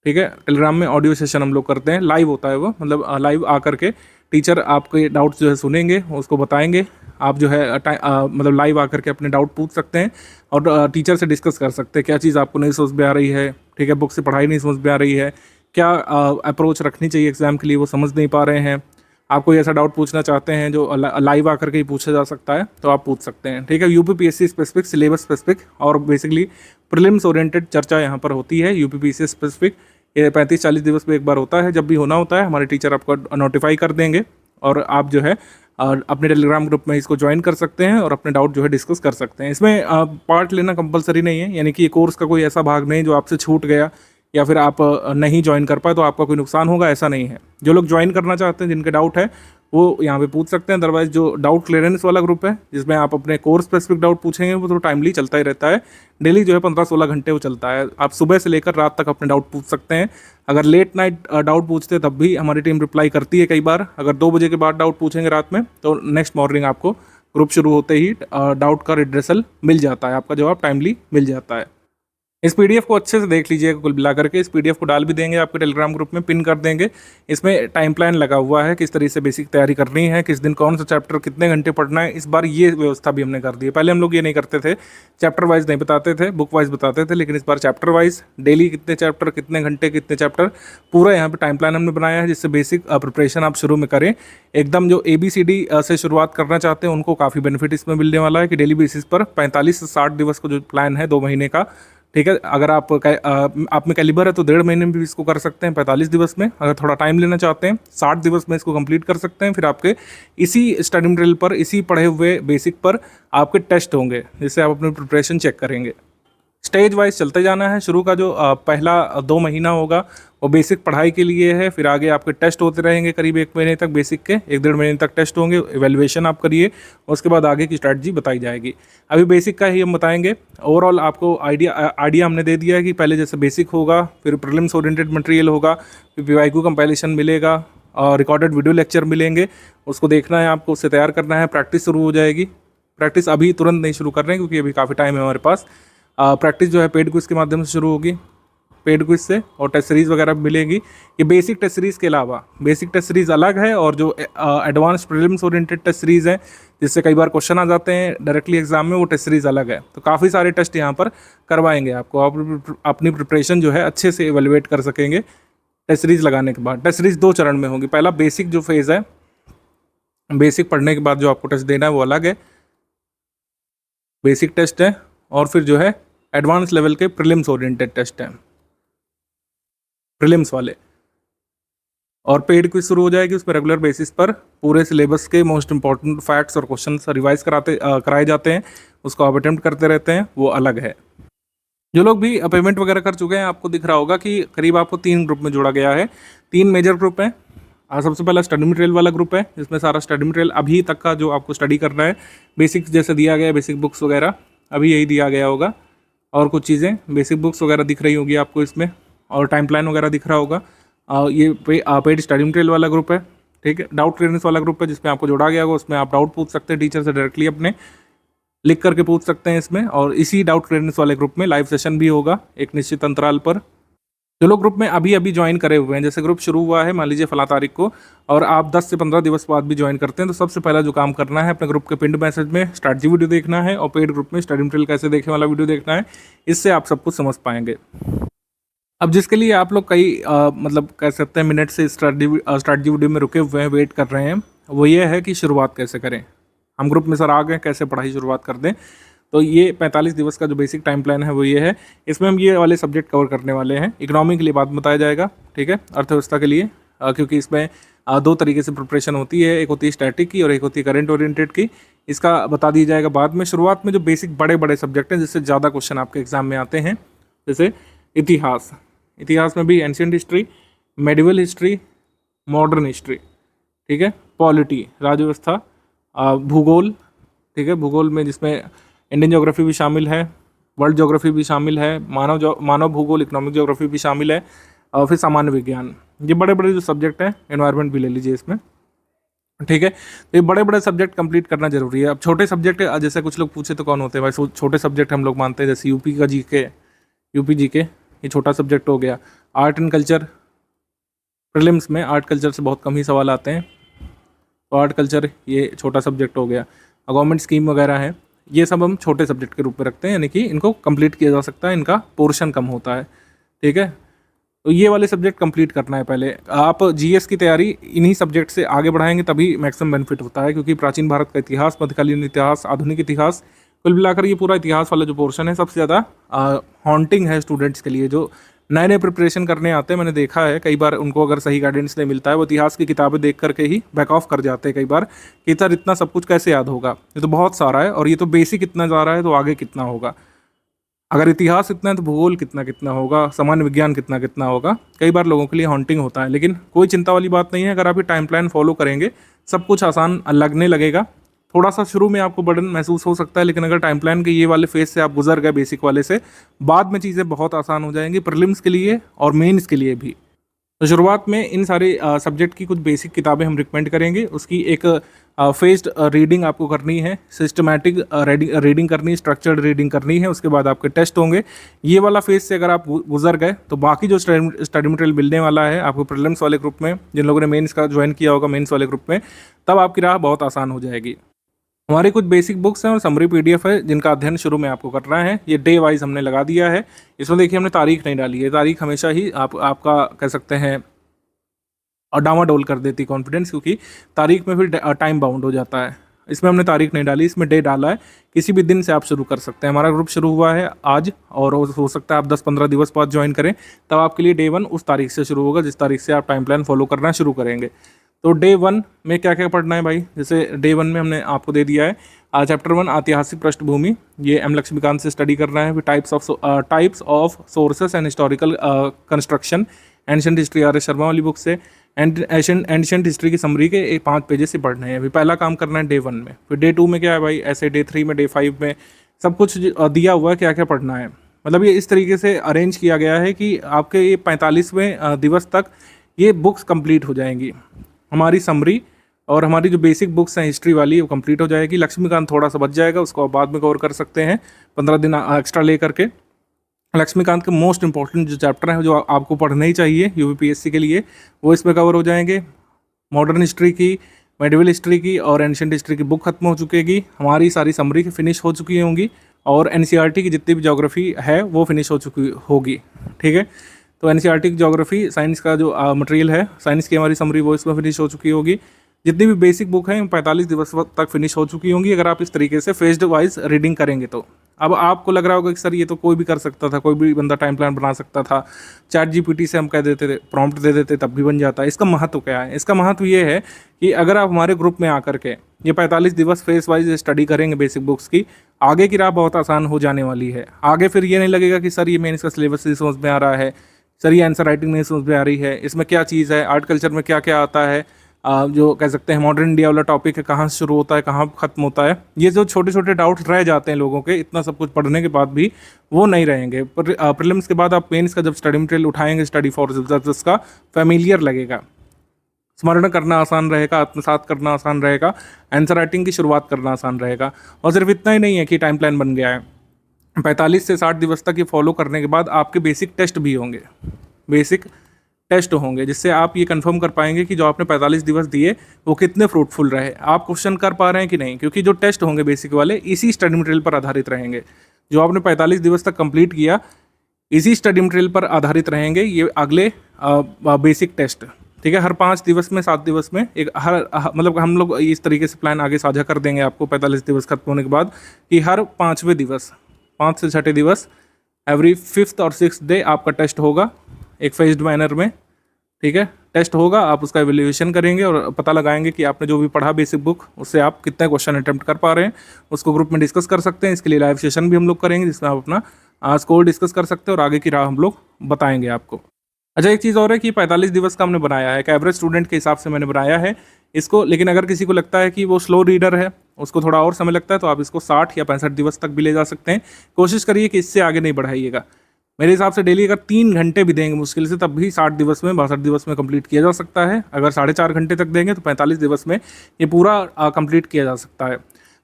ठीक है। टेलीग्राम में ऑडियो सेशन हम लोग करते हैं, लाइव होता है वो, मतलब लाइव आकर के टीचर आपके डाउट्स जो है सुनेंगे, उसको बताएंगे। आप जो है मतलब लाइव आकर के अपने डाउट पूछ सकते हैं और टीचर से डिस्कस कर सकते हैं क्या चीज़ आपको नहीं समझ में आ रही है, ठीक है। बुक से पढ़ाई नहीं समझ में आ रही है, क्या अप्रोच रखनी चाहिए एग्ज़ाम के लिए, वो समझ नहीं पा रहे हैं। आप कोई ऐसा डाउट पूछना चाहते हैं जो लाइव आकर के ही पूछा जा सकता है तो आप पूछ सकते हैं, ठीक है। यूपीपीएससी स्पेसिफिक, सिलेबस स्पेसिफिक और बेसिकली प्रीलिम्स ओरिएंटेड चर्चा यहाँ पर होती है। यूपीपीएससी स्पेसिफिक ये 35-40 दिवस में एक बार होता है, जब भी होना होता है हमारे टीचर आपको नोटिफाई कर देंगे और आप जो है अपने टेलीग्राम ग्रुप में इसको ज्वाइन कर सकते हैं और अपने डाउट जो है डिस्कस कर सकते हैं। इसमें पार्ट लेना कंपलसरी नहीं है, यानी कि ये कोर्स का कोई ऐसा भाग नहीं जो आपसे छूट गया या फिर आप नहीं ज्वाइन कर पाए तो आपका कोई नुकसान होगा, ऐसा नहीं है। जो लोग ज्वाइन करना चाहते हैं, जिनके डाउट है, वो यहाँ पे पूछ सकते हैं। अदरवाइज जो डाउट क्लियरेंस वाला ग्रुप है जिसमें आप अपने कोर्स स्पेसिफिक डाउट पूछेंगे, वो तो टाइमली चलता ही रहता है। डेली जो है 15-16 घंटे वो चलता है। आप सुबह से लेकर रात तक अपने डाउट पूछ सकते हैं। अगर लेट नाइट डाउट पूछते हैं तब भी हमारी टीम रिप्लाई करती है कई बार। अगर 2 बजे के बाद डाउट पूछेंगे रात में तो नेक्स्ट मॉर्निंग आपको ग्रुप शुरू होते ही डाउट का रिड्रेसल मिल जाता है, आपका जवाब टाइमली मिल जाता है। इस पीडीएफ को अच्छे से देख लीजिएगा कुल मिला करके। इस पीडीएफ को डाल भी देंगे आपके टेलीग्राम ग्रुप में, पिन कर देंगे। इसमें टाइम प्लान लगा हुआ है, किस तरीके से बेसिक तैयारी करनी है, किस दिन कौन सा चैप्टर कितने घंटे पढ़ना है। इस बार ये व्यवस्था भी हमने कर दी है। पहले हम लोग ये नहीं करते थे, चैप्टर वाइज नहीं बताते थे, बुक वाइज बताते थे, लेकिन इस बार चैप्टर वाइज डेली कितने चैप्टर, कितने घंटे, कितने चैप्टर, पूरा यहाँ पर टाइम प्लान हमने बनाया है, जिससे बेसिक प्रिपरेशन आप शुरू में करें। एकदम जो ABCD से शुरुआत करना चाहते हैं उनको काफ़ी बेनिफिट इसमें मिलने वाला है कि डेली बेसिस पर 45 से 60 दिवस का जो प्लान है 2 महीने का, ठीक है। अगर आप में कैलिबर है तो 1.5 महीने में भी इसको कर सकते हैं, 45 दिवस में। अगर थोड़ा टाइम लेना चाहते हैं 60 दिवस में इसको कंप्लीट कर सकते हैं। फिर आपके इसी स्टडी मटेरियल पर, इसी पढ़े हुए बेसिक पर आपके टेस्ट होंगे, जिससे आप अपनी प्रिपरेशन चेक करेंगे। स्टेज वाइज चलते जाना है। शुरू का जो पहला 2 महीना होगा वो बेसिक पढ़ाई के लिए है। फिर आगे आपके टेस्ट होते रहेंगे करीब 1 महीने तक, बेसिक के 1-1.5 महीने तक टेस्ट होंगे, एवेल्युएशन आप करिए। उसके बाद आगे की स्ट्रैटेजी बताई जाएगी। अभी बेसिक का ही हम बताएंगे। ओवरऑल आपको आइडिया हमने दे दिया है कि पहले जैसे बेसिक होगा, फिर प्रीलिम्स ओरिएंटेड मटेरियल होगा, फिर PYQ कंपाइलेशन मिलेगा और रिकॉर्डेड वीडियो लेक्चर मिलेंगे। उसको देखना है आपको, उससे तैयार करना है। प्रैक्टिस शुरू हो जाएगी। प्रैक्टिस अभी तुरंत नहीं शुरू कर रहे हैं क्योंकि अभी काफ़ी टाइम है हमारे पास। प्रैक्टिस जो है पेड क्विज के माध्यम से शुरू होगी, पेड क्विज से, और टेस्ट सीरीज़ वगैरह मिलेंगी। ये बेसिक टेस्ट सीरीज़ के अलावा बेसिक टेस्ट सीरीज़ अलग है, और जो advance prelims oriented test series है जिससे कई बार क्वेश्चन आ जाते हैं डायरेक्टली एग्जाम में, वो टेस्ट सीरीज़ अलग है। तो काफ़ी सारे टेस्ट यहाँ पर करवाएंगे आपको। आप अपनी प्रिपरेशन जो है अच्छे से एवेलुएट कर सकेंगे टेस्ट सीरीज़ लगाने के बाद। टेस्ट सीरीज़ 2 चरण में होगी। पहला बेसिक जो फेज़ है, बेसिक पढ़ने के बाद जो आपको टेस्ट देना है वो अलग है, बेसिक टेस्ट है। और फिर जो है एडवांस लेवल के प्रीलिम्स ओरिएंटेड टेस्ट हैं, प्रीलिम्स वाले। और पेड क्विज शुरू हो जाएगी। उसमें रेगुलर बेसिस पर पूरे सिलेबस के मोस्ट इंपॉर्टेंट फैक्ट्स और क्वेश्चंस रिवाइज कराए जाते हैं, उसको आप अटेम्प्ट करते रहते हैं, वो अलग है। जो लोग भी पेमेंट वगैरह कर चुके हैं, आपको दिख रहा होगा कि करीब आपको 3 ग्रुप में जोड़ा गया है। 3 मेजर ग्रुप हैं। सबसे पहला स्टडी मटेरियल वाला ग्रुप है, जिसमें सारा स्टडी मटेरियल अभी तक का जो आपको स्टडी करना है, बेसिक जैसे दिया गया है, बेसिक बुक्स वगैरह अभी यही दिया गया होगा, और कुछ चीज़ें बेसिक बुक्स वगैरह दिख रही होगी आपको इसमें, और टाइम प्लान वगैरह दिख रहा होगा। ये पेड स्टडी मटेरियल वाला ग्रुप है, ठीक है। डाउट क्लियरेंस वाला ग्रुप है जिसमें आपको जोड़ा गया होगा, उसमें आप डाउट पूछ सकते हैं टीचर से डायरेक्टली, अपने लिख करके पूछ सकते हैं इसमें। और इसी डाउट क्लियरेंस वाले ग्रुप में लाइव सेशन भी होगा एक निश्चित अंतराल पर। जो लोग ग्रुप में अभी ज्वाइन करे हुए हैं, जैसे ग्रुप शुरू हुआ है मान लीजिए फला तारीख को, और आप 10 से 15 दिवस बाद भी ज्वाइन करते हैं, तो सबसे पहला जो काम करना है, अपने ग्रुप के पिंड मैसेज में स्ट्रैटेजी वीडियो देखना है, और पेड ग्रुप में स्टडी मटेरियल कैसे देखने वाला वीडियो देखना है। इससे आप सब कुछ समझ पाएंगे। अब जिसके लिए आप लोग कई मतलब कह सकते हैं मिनट से स्ट्रैटेजी वीडियो में रुके हुए हैं, वेट कर रहे हैं, वो ये है कि शुरुआत कैसे करें। हम ग्रुप में सर आ गए, कैसे पढ़ाई शुरुआत कर दें। तो ये 45 दिवस का जो बेसिक टाइम प्लान है वो ये है। इसमें हम ये वाले सब्जेक्ट कवर करने वाले हैं। इकोनॉमी के लिए बात बताया जाएगा, ठीक है, अर्थव्यवस्था के लिए, क्योंकि इसमें 2 तरीके से प्रिपरेशन होती है, एक होती है स्टैटिक की और एक होती है करंट ओरिएंटेड की। इसका बता दिया जाएगा बाद में। शुरुआत में जो बेसिक बड़े सब्जेक्ट हैं जिससे ज़्यादा क्वेश्चन आपके एग्जाम में आते हैं, जैसे इतिहास में भी ancient history, medieval history, modern history, ठीक है, पॉलिटी, राज्य व्यवस्था, भूगोल, ठीक है, भूगोल में जिसमें इंडियन ज्योग्राफी भी शामिल है, वर्ल्ड ज्योग्राफी भी शामिल है, मानव भूगोल, इकोनॉमिक ज्योग्राफी भी शामिल है, और फिर सामान्य विज्ञान। ये बड़े जो सब्जेक्ट हैं, एनवायरनमेंट भी ले लीजिए इसमें, ठीक है। तो ये बड़े सब्जेक्ट कंप्लीट करना जरूरी है। अब छोटे सब्जेक्ट जैसे कुछ लोग पूछे तो कौन होते हैं भाई, छोटे सब्जेक्ट हम लोग मानते हैं, जैसे यूपी जीके, ये छोटा सब्जेक्ट हो गया। आर्ट एंड कल्चर, प्रीलिम्स में आर्ट कल्चर से बहुत कम ही सवाल आते हैं, तो आर्ट कल्चर ये छोटा सब्जेक्ट हो गया। गवर्नमेंट स्कीम वगैरह है, ये सब हम छोटे सब्जेक्ट के रूप में रखते हैं, यानी कि इनको कंप्लीट किया जा सकता है, इनका पोर्शन कम होता है, ठीक है। तो ये वाले सब्जेक्ट कंप्लीट करना है पहले। आप जीएस की तैयारी इन्हीं सब्जेक्ट से आगे बढ़ाएंगे तभी मैक्सिमम बेनिफिट होता है, क्योंकि प्राचीन भारत का इतिहास, मध्यकालीन इतिहास, आधुनिक इतिहास, कुल मिलाकर ये पूरा इतिहास वाला जो पोर्शन है सबसे ज़्यादा हॉन्टिंग है स्टूडेंट्स के लिए। जो नए नए प्रिपरेशन करने आते हैं, मैंने देखा है कई बार उनको अगर सही गाइडेंस नहीं मिलता है, वो इतिहास की किताबें देख करके ही बैक ऑफ कर जाते हैं कई बार कि सर इतना सब कुछ कैसे याद होगा, ये तो बहुत सारा है, और ये तो बेसिक इतना जा रहा है तो आगे कितना होगा। अगर इतिहास इतना है तो भूगोल कितना कितना होगा, सामान्य विज्ञान कितना कितना होगा। कई बार लोगों के लिए हॉन्टिंग होता है, लेकिन कोई चिंता वाली बात नहीं है। अगर आप ये टाइम प्लान फॉलो करेंगे सब कुछ आसान लगने लगेगा। थोड़ा सा शुरू में आपको बर्डन महसूस हो सकता है, लेकिन अगर टाइम प्लान के ये वाले फेज से आप गुजर गए बेसिक वाले से, बाद में चीज़ें बहुत आसान हो जाएंगी प्रीलिम्स के लिए और मेंस के लिए भी। तो शुरुआत में इन सारे सब्जेक्ट की कुछ बेसिक किताबें हम रिकमेंड करेंगे। उसकी एक फेस्ड रीडिंग आपको करनी है, सिस्टमैटिक रीडिंग करनी है, स्ट्रक्चर्ड रीडिंग करनी है। उसके बाद आपके टेस्ट होंगे। ये वाला फेज से अगर आप गुजर गए तो बाकी जो स्टडी मटेरियल मिलने वाला है आपको प्रीलिम्स वाले ग्रुप में, जिन लोगों ने मेंस का ज्वाइन किया होगा मेंस वाले ग्रुप में, तब आपकी राह बहुत आसान हो जाएगी। हमारी कुछ बेसिक बुक्स हैं और समरी पीडीएफ है जिनका अध्ययन शुरू में आपको करना है। ये डे वाइज हमने लगा दिया है। इसमें देखिए हमने तारीख नहीं डाली है, तारीख हमेशा ही आपका कह सकते हैं और डामाडोल कर देती कॉन्फिडेंस, क्योंकि तारीख में फिर टाइम बाउंड हो जाता है। इसमें हमने तारीख नहीं डाली, इसमें डे डाला है। किसी भी दिन से आप शुरू कर सकते हैं। हमारा ग्रुप शुरू हुआ है आज, और हो सकता है आप 10-15 दिवस बाद ज्वाइन करें, तब आपके लिए डे 1 उस तारीख से शुरू होगा जिस तारीख से आप टाइम प्लान फॉलो करना शुरू करेंगे। तो डे 1 में क्या क्या पढ़ना है भाई, जैसे डे 1 में हमने आपको दे दिया है चैप्टर 1 ऐतिहासिक पृष्ठभूमि, ये एम लक्ष्मीकांत से स्टडी करना है। फिर types of sources and historical construction, ancient history R S Sharma वाली बुक से, एंड एंशिएंट हिस्ट्री की समरी के 5 पेजेस से पढ़ने हैं। अभी पहला काम करना है डे 1 में। फिर डे 2 में क्या है भाई, ऐसे डे 3 में, डे 5 में सब कुछ दिया हुआ है क्या क्या पढ़ना है। मतलब ये इस तरीके से अरेंज किया गया है कि आपके ये 45वें दिवस तक ये बुक्स कंप्लीट हो जाएंगी। हमारी समरी और हमारी जो बेसिक बुक्स हैं हिस्ट्री वाली वो कंप्लीट हो जाएगी। लक्ष्मीकांत थोड़ा सा बच जाएगा, उसको आप बाद में कवर कर सकते हैं 15 दिन एक्स्ट्रा ले करके। लक्ष्मीकांत के मोस्ट इंपॉर्टेंट जो चैप्टर हैं जो आपको पढ़ने ही चाहिए यूपीपीएससी के लिए, वो इसमें कवर हो जाएंगे। मॉडर्न हिस्ट्री की, मेडिवल हिस्ट्री की और एंशिएंट हिस्ट्री की बुक खत्म हो चुकेगी। हमारी सारी समरी फिनिश हो चुकी होंगी, और एनसीईआरटी की जितनी भी ज्योग्राफी है वो फिनिश हो चुकी होगी। ठीक है, तो एनसीईआरटी की ज्योग्राफी साइंस का जो मटेरियल है, साइंस की हमारी समरी वो इसमें फिनिश हो चुकी होगी। जितनी भी बेसिक बुक हैं 45 दिवस तक फिनिश हो चुकी होंगी, अगर आप इस तरीके से फेज्ड वाइज रीडिंग करेंगे तो। अब आपको लग रहा होगा कि सर ये तो कोई भी कर सकता था, कोई भी बंदा टाइम प्लान बना सकता था, चैट जीपीटी से हम कह देते थे, प्रॉम्प्ट दे देते तब भी बन जाता है। इसका महत्व क्या है? इसका महत्व ये है कि अगर आप हमारे ग्रुप में आकर के ये 45 दिवस फेस वाइज स्टडी करेंगे बेसिक बुक्स की, आगे की राह बहुत आसान हो जाने वाली है। आगे फिर ये नहीं लगेगा कि सर ये मेंस का सिलेबस नहीं समझ में आ रहा है, सर ये आंसर राइटिंग नहीं समझ में आ रही है, इसमें क्या चीज़ है, आर्ट कल्चर में क्या क्या आता है, जो कह सकते हैं मॉडर्न इंडिया वाला टॉपिक है, कहाँ से शुरू होता है, कहाँ खत्म होता है। ये जो छोटे छोटे डाउट्स रह जाते हैं लोगों के, इतना सब कुछ पढ़ने के बाद भी वो नहीं रहेंगे। प्रीलिम्स के बाद आप मेंस का जब स्टडी मटेरियल उठाएंगे, स्टडी फॉर रिजल्ट्स का फैमिलियर लगेगा, स्मरण करना आसान रहेगा, आत्मसात करना आसान रहेगा, आंसर राइटिंग की शुरुआत करना आसान रहेगा। और सिर्फ इतना ही नहीं है कि टाइम प्लान बन गया है, 45 से 60 दिवस तक ये फॉलो करने के बाद आपके बेसिक टेस्ट भी होंगे, बेसिक टेस्ट होंगे, जिससे आप ये कंफर्म कर पाएंगे कि जो आपने 45 दिवस दिए वो कितने फ्रूटफुल रहे, आप क्वेश्चन कर पा रहे हैं कि नहीं। क्योंकि जो टेस्ट होंगे बेसिक वाले इसी स्टडी मटेरियल पर आधारित रहेंगे। जो आपने 45 दिवस तक कंप्लीट किया इसी स्टडी मटेरियल पर आधारित रहेंगे ये अगले बेसिक टेस्ट। ठीक है, हर 5 दिवस में, 7 दिवस में एक मतलब हम लोग इस तरीके से प्लान आगे साझा कर देंगे आपको 45 दिवस खत्म होने के बाद, कि हर 5वें दिवस, 5 से 6 दिवस, एवरी 5th और 6th डे आपका टेस्ट होगा एक फेज्ड मैनर में। ठीक है, टेस्ट होगा, आप उसका एवेल्यूएशन करेंगे और पता लगाएंगे कि आपने जो भी पढ़ा बेसिक बुक उससे आप कितने क्वेश्चन अटेम्प्ट कर पा रहे हैं। उसको ग्रुप में डिस्कस कर सकते हैं। इसके लिए लाइव सेशन भी हम लोग करेंगे जिसमें आप अपना स्कोर डिस्कस कर सकते हैं और आगे की राह हम लोग बताएंगे आपको। अच्छा, एक चीज़ और है कि 45 दिवस का हमने बनाया है, एक एवरेज स्टूडेंट के हिसाब से मैंने बनाया है इसको। लेकिन अगर किसी को लगता है कि वो स्लो रीडर है, उसको थोड़ा और समय लगता है, तो आप इसको 60 या 65 दिवस तक भी ले जा सकते हैं। कोशिश करिए कि इससे आगे नहीं बढ़ाइएगा। मेरे हिसाब से डेली अगर 3 घंटे भी देंगे मुश्किल से, तब भी 60 दिवस में, 62 दिवस में कंप्लीट किया जा सकता है। अगर 4.5 घंटे तक देंगे तो 45 दिवस में ये पूरा कंप्लीट किया जा सकता है।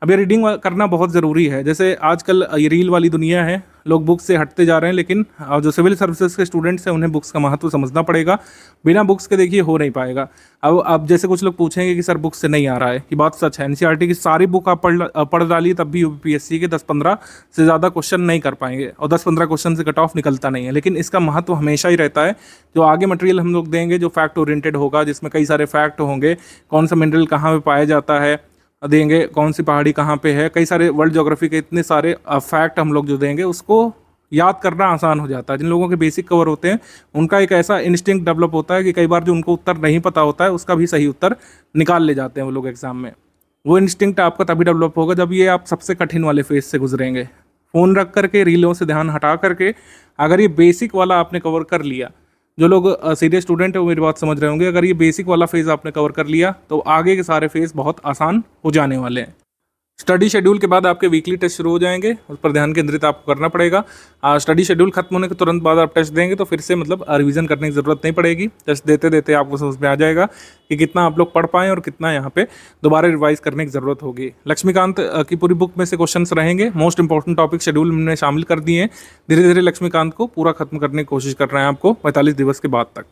अब ये रीडिंग करना बहुत ज़रूरी है। जैसे आजकल ये रील वाली दुनिया है, लोग बुक्स से हटते जा रहे हैं, लेकिन जो सिविल सर्विसेज के स्टूडेंट्स हैं उन्हें बुक्स का महत्व समझना पड़ेगा। बिना बुक्स के देखिए हो नहीं पाएगा। अब जैसे कुछ लोग पूछेंगे कि सर बुक्स से नहीं आ रहा है, ये बात सच है। एनसीईआरटी की सारी बुक आप पढ़ डालिए तब भी यूपीएससी के 10-15 से ज़्यादा क्वेश्चन नहीं कर पाएंगे, और 10-15 क्वेश्चन से कट ऑफ निकलता नहीं है। लेकिन इसका महत्व हमेशा ही रहता है। जो आगे मटेरियल हम लोग देंगे जो फैक्ट ओरिएंटेड होगा, जिसमें कई सारे फैक्ट होंगे, कौन सा मिनरल कहाँ पे पाया जाता है देंगे, कौन सी पहाड़ी कहाँ पे है, कई सारे वर्ल्ड ज्योग्राफी के इतने सारे फैक्ट हम लोग जो देंगे उसको याद करना आसान हो जाता है। जिन लोगों के बेसिक कवर होते हैं उनका एक ऐसा इंस्टिंक्ट डेवलप होता है कि कई बार जो उनको उत्तर नहीं पता होता है उसका भी सही उत्तर निकाल ले जाते हैं वो लोग एग्जाम में। वो इंस्टिंक्ट आपका तभी डेवलप होगा जब ये आप सबसे कठिन वाले फेज से गुजरेंगे। फ़ोन रख करके, रीलों से ध्यान हटा करके अगर ये बेसिक वाला आपने कवर कर लिया, जो लोग सीरियस स्टूडेंट है वो मेरी बात समझ रहे होंगे, अगर ये बेसिक वाला फेज़ आपने कवर कर लिया तो आगे के सारे फेज़ बहुत आसान हो जाने वाले हैं। स्टडी शेड्यूल के बाद आपके वीकली टेस्ट शुरू हो जाएंगे, उस पर ध्यान केंद्रित आपको करना पड़ेगा। स्टडी शेड्यूल खत्म होने के तुरंत बाद आप टेस्ट देंगे तो फिर से मतलब रिवीजन करने की ज़रूरत नहीं पड़ेगी। टेस्ट देते देते आपको समझ में आ जाएगा कि कितना आप लोग पढ़ पाएँ और कितना यहाँ पे दोबारा रिवाइज करने की ज़रूरत होगी। लक्ष्मीकांत की पूरी बुक में से क्वेश्चंस रहेंगे, मोस्ट इंपॉर्टेंट टॉपिक शेड्यूल में शामिल कर दिए हैं। धीरे धीरे लक्ष्मीकांत को पूरा खत्म करने की कोशिश कर रहे हैं आपको 45 दिवस के बाद तक।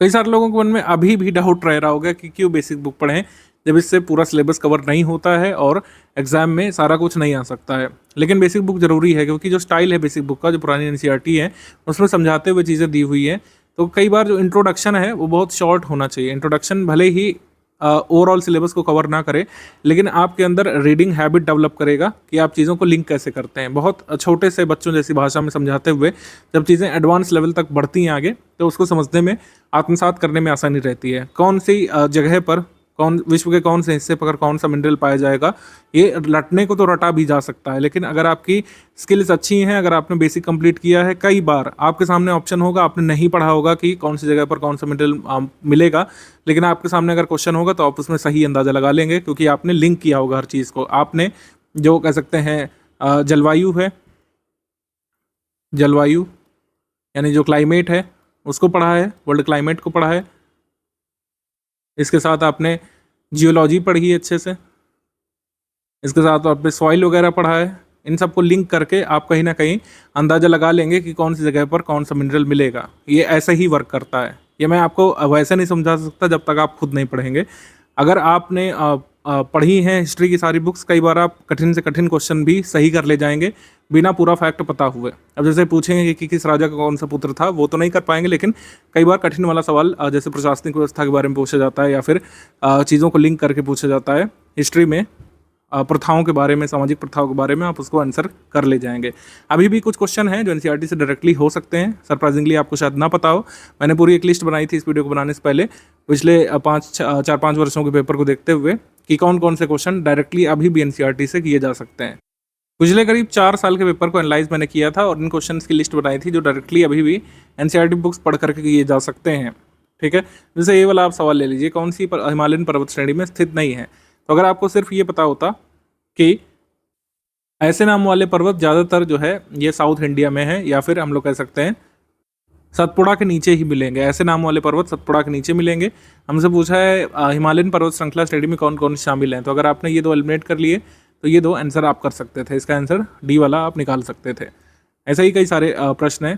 कई सारे लोगों के मन में अभी भी डाउट रह रहा होगा कि क्यों बेसिक बुक पढ़ें जब इससे पूरा सिलेबस कवर नहीं होता है और एग्जाम में सारा कुछ नहीं आ सकता है। लेकिन बेसिक बुक जरूरी है, क्योंकि जो स्टाइल है बेसिक बुक का, जो पुरानी एनसीईआरटी है उसमें समझाते हुए चीज़ें दी हुई है। तो कई बार जो इंट्रोडक्शन है वो बहुत शॉर्ट होना चाहिए। इंट्रोडक्शन भले ही ओवरऑल सिलेबस को कवर ना करे, लेकिन आपके अंदर रीडिंग हैबिट डेवलप करेगा कि आप चीज़ों को लिंक कैसे करते हैं। बहुत छोटे से बच्चों जैसी भाषा में समझाते हुए जब चीज़ें एडवांस लेवल तक बढ़ती हैं आगे, तो उसको समझने में, आत्मसात करने में आसानी रहती है। कौन सी जगह पर विश्व के कौन से हिस्से पर कौन सा मिनरल पाया जाएगा, ये रटने को तो रटा भी जा सकता है, लेकिन अगर आपकी स्किल्स अच्छी हैं, अगर आपने बेसिक कंप्लीट किया है, कई बार आपके सामने ऑप्शन होगा, आपने नहीं पढ़ा होगा कि कौन सी जगह पर कौन सा मिनरल मिलेगा, लेकिन आपके सामने अगर क्वेश्चन होगा तो आप उसमें सही अंदाज़ा लगा लेंगे, क्योंकि आपने लिंक किया होगा हर चीज़ को। आपने जो कह सकते हैं जलवायु है, जलवायु यानी जो क्लाइमेट है उसको पढ़ा है, वर्ल्ड क्लाइमेट को पढ़ा है। इसके साथ आपने जियोलॉजी पढ़ी है अच्छे से, इसके साथ आपने सॉइल वगैरह पढ़ा है। इन सबको लिंक करके आप कहीं ना कहीं अंदाज़ा लगा लेंगे कि कौन सी जगह पर कौन सा मिनरल मिलेगा। ये ऐसे ही वर्क करता है। ये मैं आपको वैसे नहीं समझा सकता जब तक आप खुद नहीं पढ़ेंगे। अगर आपने पढ़ी हैं हिस्ट्री की सारी बुक्स, कई बार आप कठिन से कठिन क्वेश्चन भी सही कर ले जाएंगे बिना पूरा फैक्ट पता हुए। अब जैसे पूछेंगे कि किस राजा का कौन सा पुत्र था, वो तो नहीं कर पाएंगे, लेकिन कई बार कठिन वाला सवाल जैसे प्रशासनिक व्यवस्था के बारे में पूछा जाता है, या फिर चीज़ों को लिंक करके पूछा जाता है हिस्ट्री में, प्रथाओं के बारे में, सामाजिक प्रथाओं के बारे में, आप उसको आंसर कर ले जाएंगे। अभी भी कुछ क्वेश्चन हैं जो एनसीईआरटी से डायरेक्टली हो सकते हैं, सरप्राइजिंगली आपको शायद ना पता हो। मैंने पूरी एक लिस्ट बनाई थी इस वीडियो को बनाने से पहले, पिछले 4-5 वर्षों के पेपर को देखते हुए, कि कौन कौन से क्वेश्चन डायरेक्टली अभी भी एनसीईआरटी से किए जा सकते हैं। पिछले करीब 4 साल के पेपर को एनालाइज मैंने किया था और इन क्वेश्चंस की लिस्ट बनाई थी जो डायरेक्टली अभी भी एनसीईआरटी बुक्स पढ़ करके किए जा सकते हैं। ठीक है, जैसे ये वाला आप सवाल ले लीजिए, कौन सी हिमालयन पर्वत श्रेणी में स्थित नहीं है। तो अगर आपको सिर्फ ये पता होता कि ऐसे नाम वाले पर्वत ज़्यादातर जो है ये साउथ इंडिया में है, या फिर हम लोग कह सकते हैं सतपुड़ा के नीचे ही मिलेंगे, ऐसे नाम वाले पर्वत सतपुड़ा के नीचे मिलेंगे। हमसे पूछा है हिमालयन पर्वत श्रृंखला श्रेणी में कौन कौन शामिल हैं। तो अगर आपने ये 2 एलिमिनेट कर लिए तो ये 2 आंसर आप कर सकते थे, इसका आंसर डी वाला आप निकाल सकते थे। ऐसे ही कई सारे प्रश्न हैं।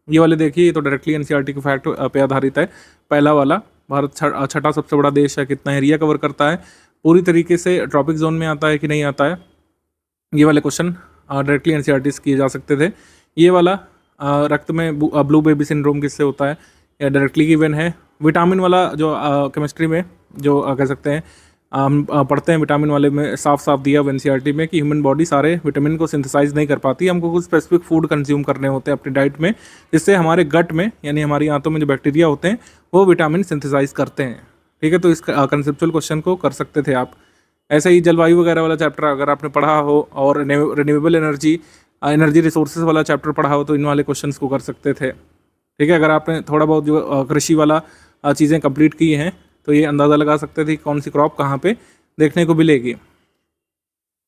ये वाले देखिए, ये तो डायरेक्टली एनसीईआरटी के फैक्ट पे आधारित है। पहला वाला, भारत छठा सबसे बड़ा देश है, कितना एरिया कवर करता है, पूरी तरीके से ट्रॉपिक जोन में आता है कि नहीं आता है। ये वाले क्वेश्चन डायरेक्टली एनसीईआरटी से किए जा सकते थे। ये वाला रक्त में ब्लू बेबी सिंड्रोम किससे होता है, या डायरेक्टली गिवन है। विटामिन वाला जो केमिस्ट्री में जो कह सकते हैं हम पढ़ते हैं, विटामिन वाले में साफ साफ दिया हुआ एनसीईआरटी में कि ह्यूमन बॉडी सारे विटामिन को सिंथेसाइज नहीं कर पाती, हमको कुछ स्पेसिफिक फूड कंज्यूम करने होते हैं अपनी डाइट में, जिससे हमारे गट में यानी हमारी आंतों में जो बैक्टीरिया होते हैं वो विटामिन सिंथेसाइज करते हैं। ठीक है, तो इस कंसेप्चुअल क्वेश्चन को कर सकते थे आप। ऐसे ही जलवायु वगैरह वाला चैप्टर अगर आपने पढ़ा हो और रिन्यूएबल एनर्जी रिसोर्सेज वाला चैप्टर पढ़ा हो तो इन वाले क्वेश्चंस को कर सकते थे। ठीक है, अगर आपने थोड़ा बहुत जो कृषि वाला चीज़ें कंप्लीट की हैं तो ये अंदाज़ा लगा सकते थे कि कौन सी क्रॉप कहाँ पे देखने को मिलेगी।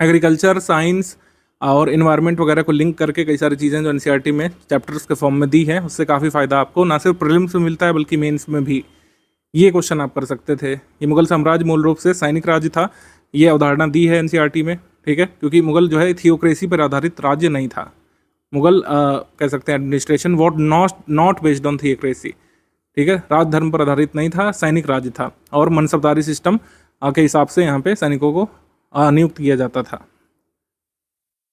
एग्रीकल्चर, साइंस और इन्वायरमेंट वगैरह को लिंक करके कई सारी चीज़ें जो एनसीईआरटी में चैप्टर्स के फॉर्म में दी हैं, उससे काफ़ी फ़ायदा आपको ना सिर्फ प्रीलिम्स में मिलता है बल्कि मेंस में भी। ये क्वेश्चन आप कर सकते थे। ये मुगल साम्राज्य मूल रूप से सैनिक राज्य था, ये अवधारणा दी है एनसीईआरटी में, ठीक है, क्योंकि मुगल जो है थियोक्रेसी पर आधारित राज्य नहीं था। मुगल कह सकते हैं administration what not based on theocracy, ठीक है, राज धर्म पर आधारित नहीं था, सैनिक राज्य था और मनसबदारी सिस्टम के हिसाब से यहाँ पे सैनिकों को नियुक्त किया जाता था।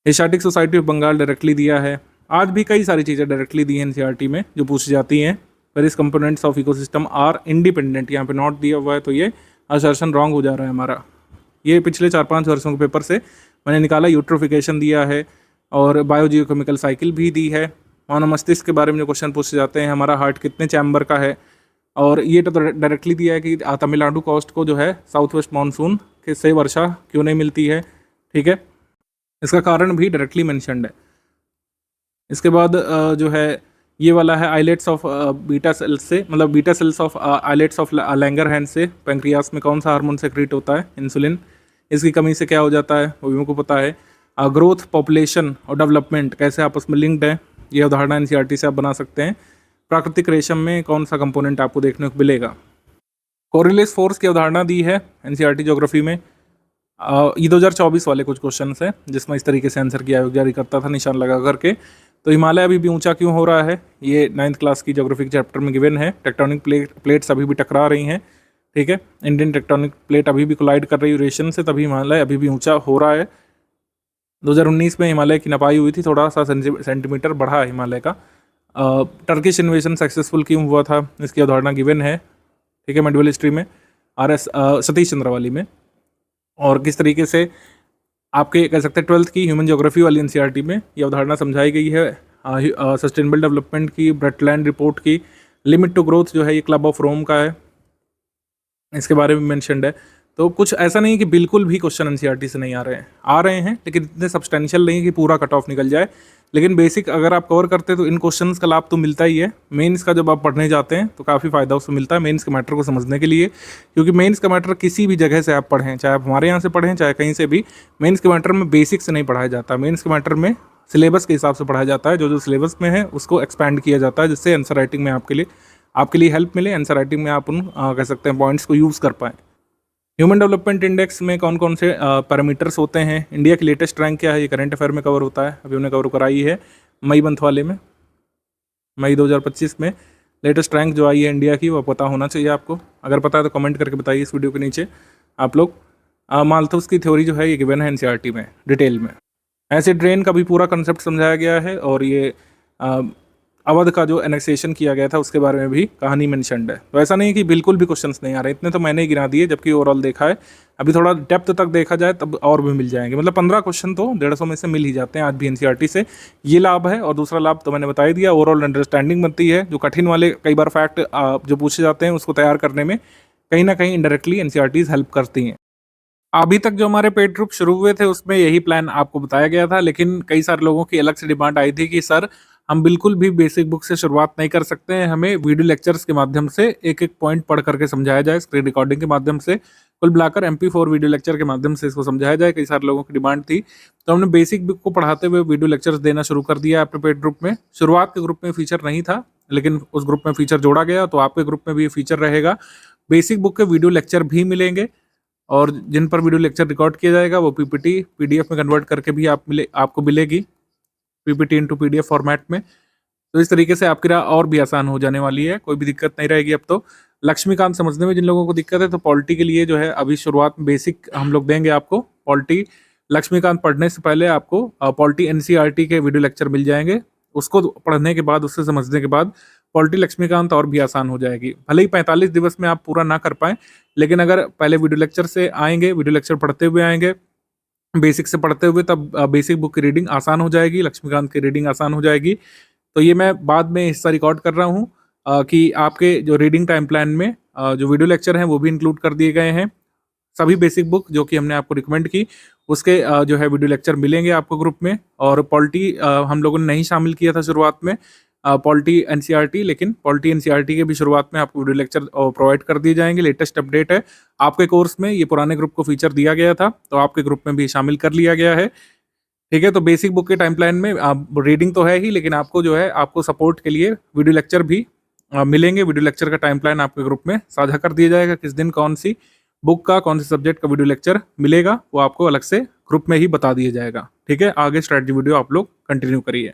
Asiatic Society of Bengal directly दिया है। आज भी कई सारी चीज़ें डायरेक्टली दी हैं एनसीईआरटी में जो पूछी जाती हैं। Various components of ecosystem are independent, यहाँ पे नॉट दिया हुआ है तो ये असर्शन रॉन्ग हो जा रहा है हमारा। ये पिछले 4-5 वर्षों के पेपर से मैंने निकाला। यूट्रोफिकेशन दिया है और बायोजियोकेमिकल साइकिल भी दी है। मानव मस्तिष्क के बारे में जो क्वेश्चन पूछे जाते हैं, हमारा हार्ट कितने चैम्बर का है, और ये तो डायरेक्टली दिया है कि तमिलनाडु कोस्ट को जो है साउथ वेस्ट मानसून के से वर्षा क्यों नहीं मिलती है, ठीक है, इसका कारण भी डायरेक्टली मेंशन्ड है। इसके बाद जो है ये वाला है आइलेट्स ऑफ बीटा सेल्स से, मतलब beta cells of islets of Langerhans से पैंक्रियास में कौन सा हार्मोन सेक्रेट होता है, इंसुलिन, इसकी कमी से क्या हो जाता है वो भी मेरे को पता है। ग्रोथ, पॉपुलेशन और डेवलपमेंट कैसे आपस में लिंक्ड है, ये उदाहरण एनसीईआरटी से आप बना सकते हैं। प्राकृतिक रेशम में कौन सा कंपोनेंट आपको देखने को मिलेगा। कोरिलेस फोर्स की अवधारणा दी है एनसीईआरटी ज्योग्राफी में। ये 2024 वाले कुछ क्वेश्चन है जिसमें इस तरीके से आंसर किया जारी करता था निशान लगा करके। तो हिमालय अभी भी ऊंचा क्यों हो रहा है, ये 9th क्लास की ज्योग्राफी के चैप्टर में गिवन है। टेक्टोनिक प्लेट्स अभी भी टकरा रही हैं, ठीक है, इंडियन टेक्टोनिक प्लेट अभी भी कोलाइड कर रही है यूरेशियन से, तभी हिमालय अभी भी ऊंचा हो रहा है। 2019 में हिमालय की नपाई हुई थी, थोड़ा सा सेंटीमीटर बढ़ा है हिमालय का। टर्किश इन्वेजन सक्सेसफुल क्यों हुआ था, इसकी अवधारणा गिवन है, ठीक है, मेडिवल हिस्ट्री में RS सतीश चंद्रावाली में। और किस तरीके से आपके कह सकते हैं 12th की ह्यूमन ज्योग्राफी वाली एनसीईआरटी में ये अवधारणा समझाई गई है सस्टेनेबल डेवलपमेंट की, ब्रेटलैंड रिपोर्ट की। लिमिट टू ग्रोथ जो है ये क्लब ऑफ रोम का है, इसके बारे में मेंशन्ड है। तो कुछ ऐसा नहीं है कि बिल्कुल भी क्वेश्चन एनसीईआरटी से नहीं आ रहे हैं, लेकिन इतने सब्सटेंशियल नहीं है कि पूरा कट ऑफ निकल जाए। लेकिन बेसिक अगर आप कवर करते हैं तो इन क्वेश्चंस का लाभ तो मिलता ही है। मेंस का जब आप पढ़ने जाते हैं तो काफ़ी फायदा उससे मिलता है मेंस के मैटर को समझने के लिए, क्योंकि मेंस का मैटर किसी भी जगह से आप पढ़ें, चाहे आप हमारे यहाँ से पढ़ें चाहे कहीं से भी, मेंस के मैटर में बेसिक से नहीं पढ़ाया जाता। मेंस के मैटर में सिलेबस के हिसाब से पढ़ाया जाता है, जो सिलेबस में है उसको एक्सपैंड किया जाता है, जिससे आंसर राइटिंग में आपके लिए हेल्प मिले, आंसर राइटिंग में आप उन कह सकते हैं पॉइंट्स को यूज़ कर पाएँ। ह्यूमन डेवलपमेंट इंडेक्स में कौन कौन से पैरामीटर्स होते हैं, इंडिया की लेटेस्ट रैंक क्या है, ये करंट अफेयर में कवर होता है, अभी उन्हें कवर कराई है मई मंथ वाले में। मई 2025 में लेटेस्ट रैंक जो आई है इंडिया की वो पता होना चाहिए आपको। अगर पता है तो कमेंट करके बताइए इस वीडियो के नीचे आप लोग। माल्थस की थ्योरी जो है ये गिवन है एनसीईआरटी में डिटेल में। एसिड रेन का भी पूरा कंसेप्ट समझाया गया है, और ये अवध का जो एनेक्सेशन किया गया था उसके बारे में भी कहानी मेंशन्ड है। तो ऐसा नहीं कि बिल्कुल भी क्वेश्चंस नहीं आ रहे, इतने तो मैंने ही गिना दिए, जबकि ओवरऑल देखा है। अभी थोड़ा डेप्थ तक देखा जाए तब और भी मिल जाएंगे, मतलब 15 क्वेश्चन तो 150 में से मिल ही जाते हैं आज भी एनसीईआरटी से। ये लाभ है, और दूसरा लाभ तो मैंने बता ही दिया, ओवरऑल अंडरस्टैंडिंग बनती है। जो कठिन वाले कई बार फैक्ट जो पूछे जाते हैं उसको तैयार करने में कहीं ना कहीं इनडायरेक्टली एनसीईआरटीज हेल्प करती हैं। अभी तक जो हमारे पेड ग्रुप शुरू हुए थे उसमें यही प्लान आपको बताया गया था, लेकिन कई सारे लोगों की अलग से डिमांड आई थी कि सर हम बिल्कुल भी बेसिक बुक से शुरुआत नहीं कर सकते हैं, हमें वीडियो लेक्चर्स के माध्यम से एक एक पॉइंट पढ़ करके समझाया जाए, स्क्रीन रिकॉर्डिंग के माध्यम से, कुल मिलाकर MP4 वीडियो लेक्चर के माध्यम से इसको समझाया जाए। कई सारे लोगों की डिमांड थी, तो हमने बेसिक बुक को पढ़ाते हुए वीडियो लेक्चर्स देना शुरू कर दिया अपने पेड ग्रुप में। शुरुआत के ग्रुप में फीचर नहीं था, लेकिन उस ग्रुप में फीचर जोड़ा गया, तो आपके ग्रुप में भी ये फीचर रहेगा। बेसिक बुक के वीडियो लेक्चर भी मिलेंगे, और जिन पर वीडियो लेक्चर रिकॉर्ड किया जाएगा वो PPT PDF में कन्वर्ट करके भी आपको मिलेगी, PPT इंटू PDF फॉर्मेट में। तो इस तरीके से आपकी राह और भी आसान हो जाने वाली है, कोई भी दिक्कत नहीं रहेगी अब तो। लक्ष्मीकांत समझने में जिन लोगों को दिक्कत है, तो पॉलिटी के लिए जो है अभी शुरुआत में बेसिक हम लोग देंगे आपको। पॉलिटी लक्ष्मीकांत पढ़ने से पहले आपको पॉलिटी NCERT के वीडियो लेक्चर मिल जाएंगे, उसको पढ़ने के बाद, उससे समझने के बाद पॉलिटी लक्ष्मीकांत और भी आसान हो जाएगी। भले ही 45 दिवस में आप पूरा ना कर पाएँ, लेकिन अगर पहले वीडियो लेक्चर से आएंगे, वीडियो लेक्चर पढ़ते हुए आएंगे, बेसिक से पढ़ते हुए, तब बेसिक बुक की रीडिंग आसान हो जाएगी, लक्ष्मीकांत की रीडिंग आसान हो जाएगी। तो ये मैं बाद में हिस्सा रिकॉर्ड कर रहा हूँ कि आपके जो रीडिंग टाइम प्लान में जो वीडियो लेक्चर हैं वो भी इंक्लूड कर दिए गए हैं। सभी बेसिक बुक जो कि हमने आपको रिकमेंड की उसके जो है वीडियो लेक्चर मिलेंगे आपको ग्रुप में। और पॉलिटी हम लोगों ने नहीं शामिल किया था शुरुआत में, पॉलिटी NCERT, लेकिन पॉलिटी NCERT के भी शुरुआत में आपको वीडियो लेक्चर प्रोवाइड कर दिए जाएंगे। लेटेस्ट अपडेट है आपके कोर्स में, ये पुराने ग्रुप को फीचर दिया गया था, तो आपके ग्रुप में भी शामिल कर लिया गया है, ठीक है। तो बेसिक बुक के टाइम प्लान में रीडिंग तो है ही, लेकिन आपको जो है आपको सपोर्ट के लिए वीडियो लेक्चर भी मिलेंगे। वीडियो लेक्चर का टाइम प्लान आपके ग्रुप में साझा कर दिया जाएगा, किस दिन कौन सी बुक का कौन से सब्जेक्ट का वीडियो लेक्चर मिलेगा वो आपको अलग से ग्रुप में ही बता दिया जाएगा। ठीक है, आगे स्ट्रैटेजी वीडियो आप लोग कंटिन्यू करिए।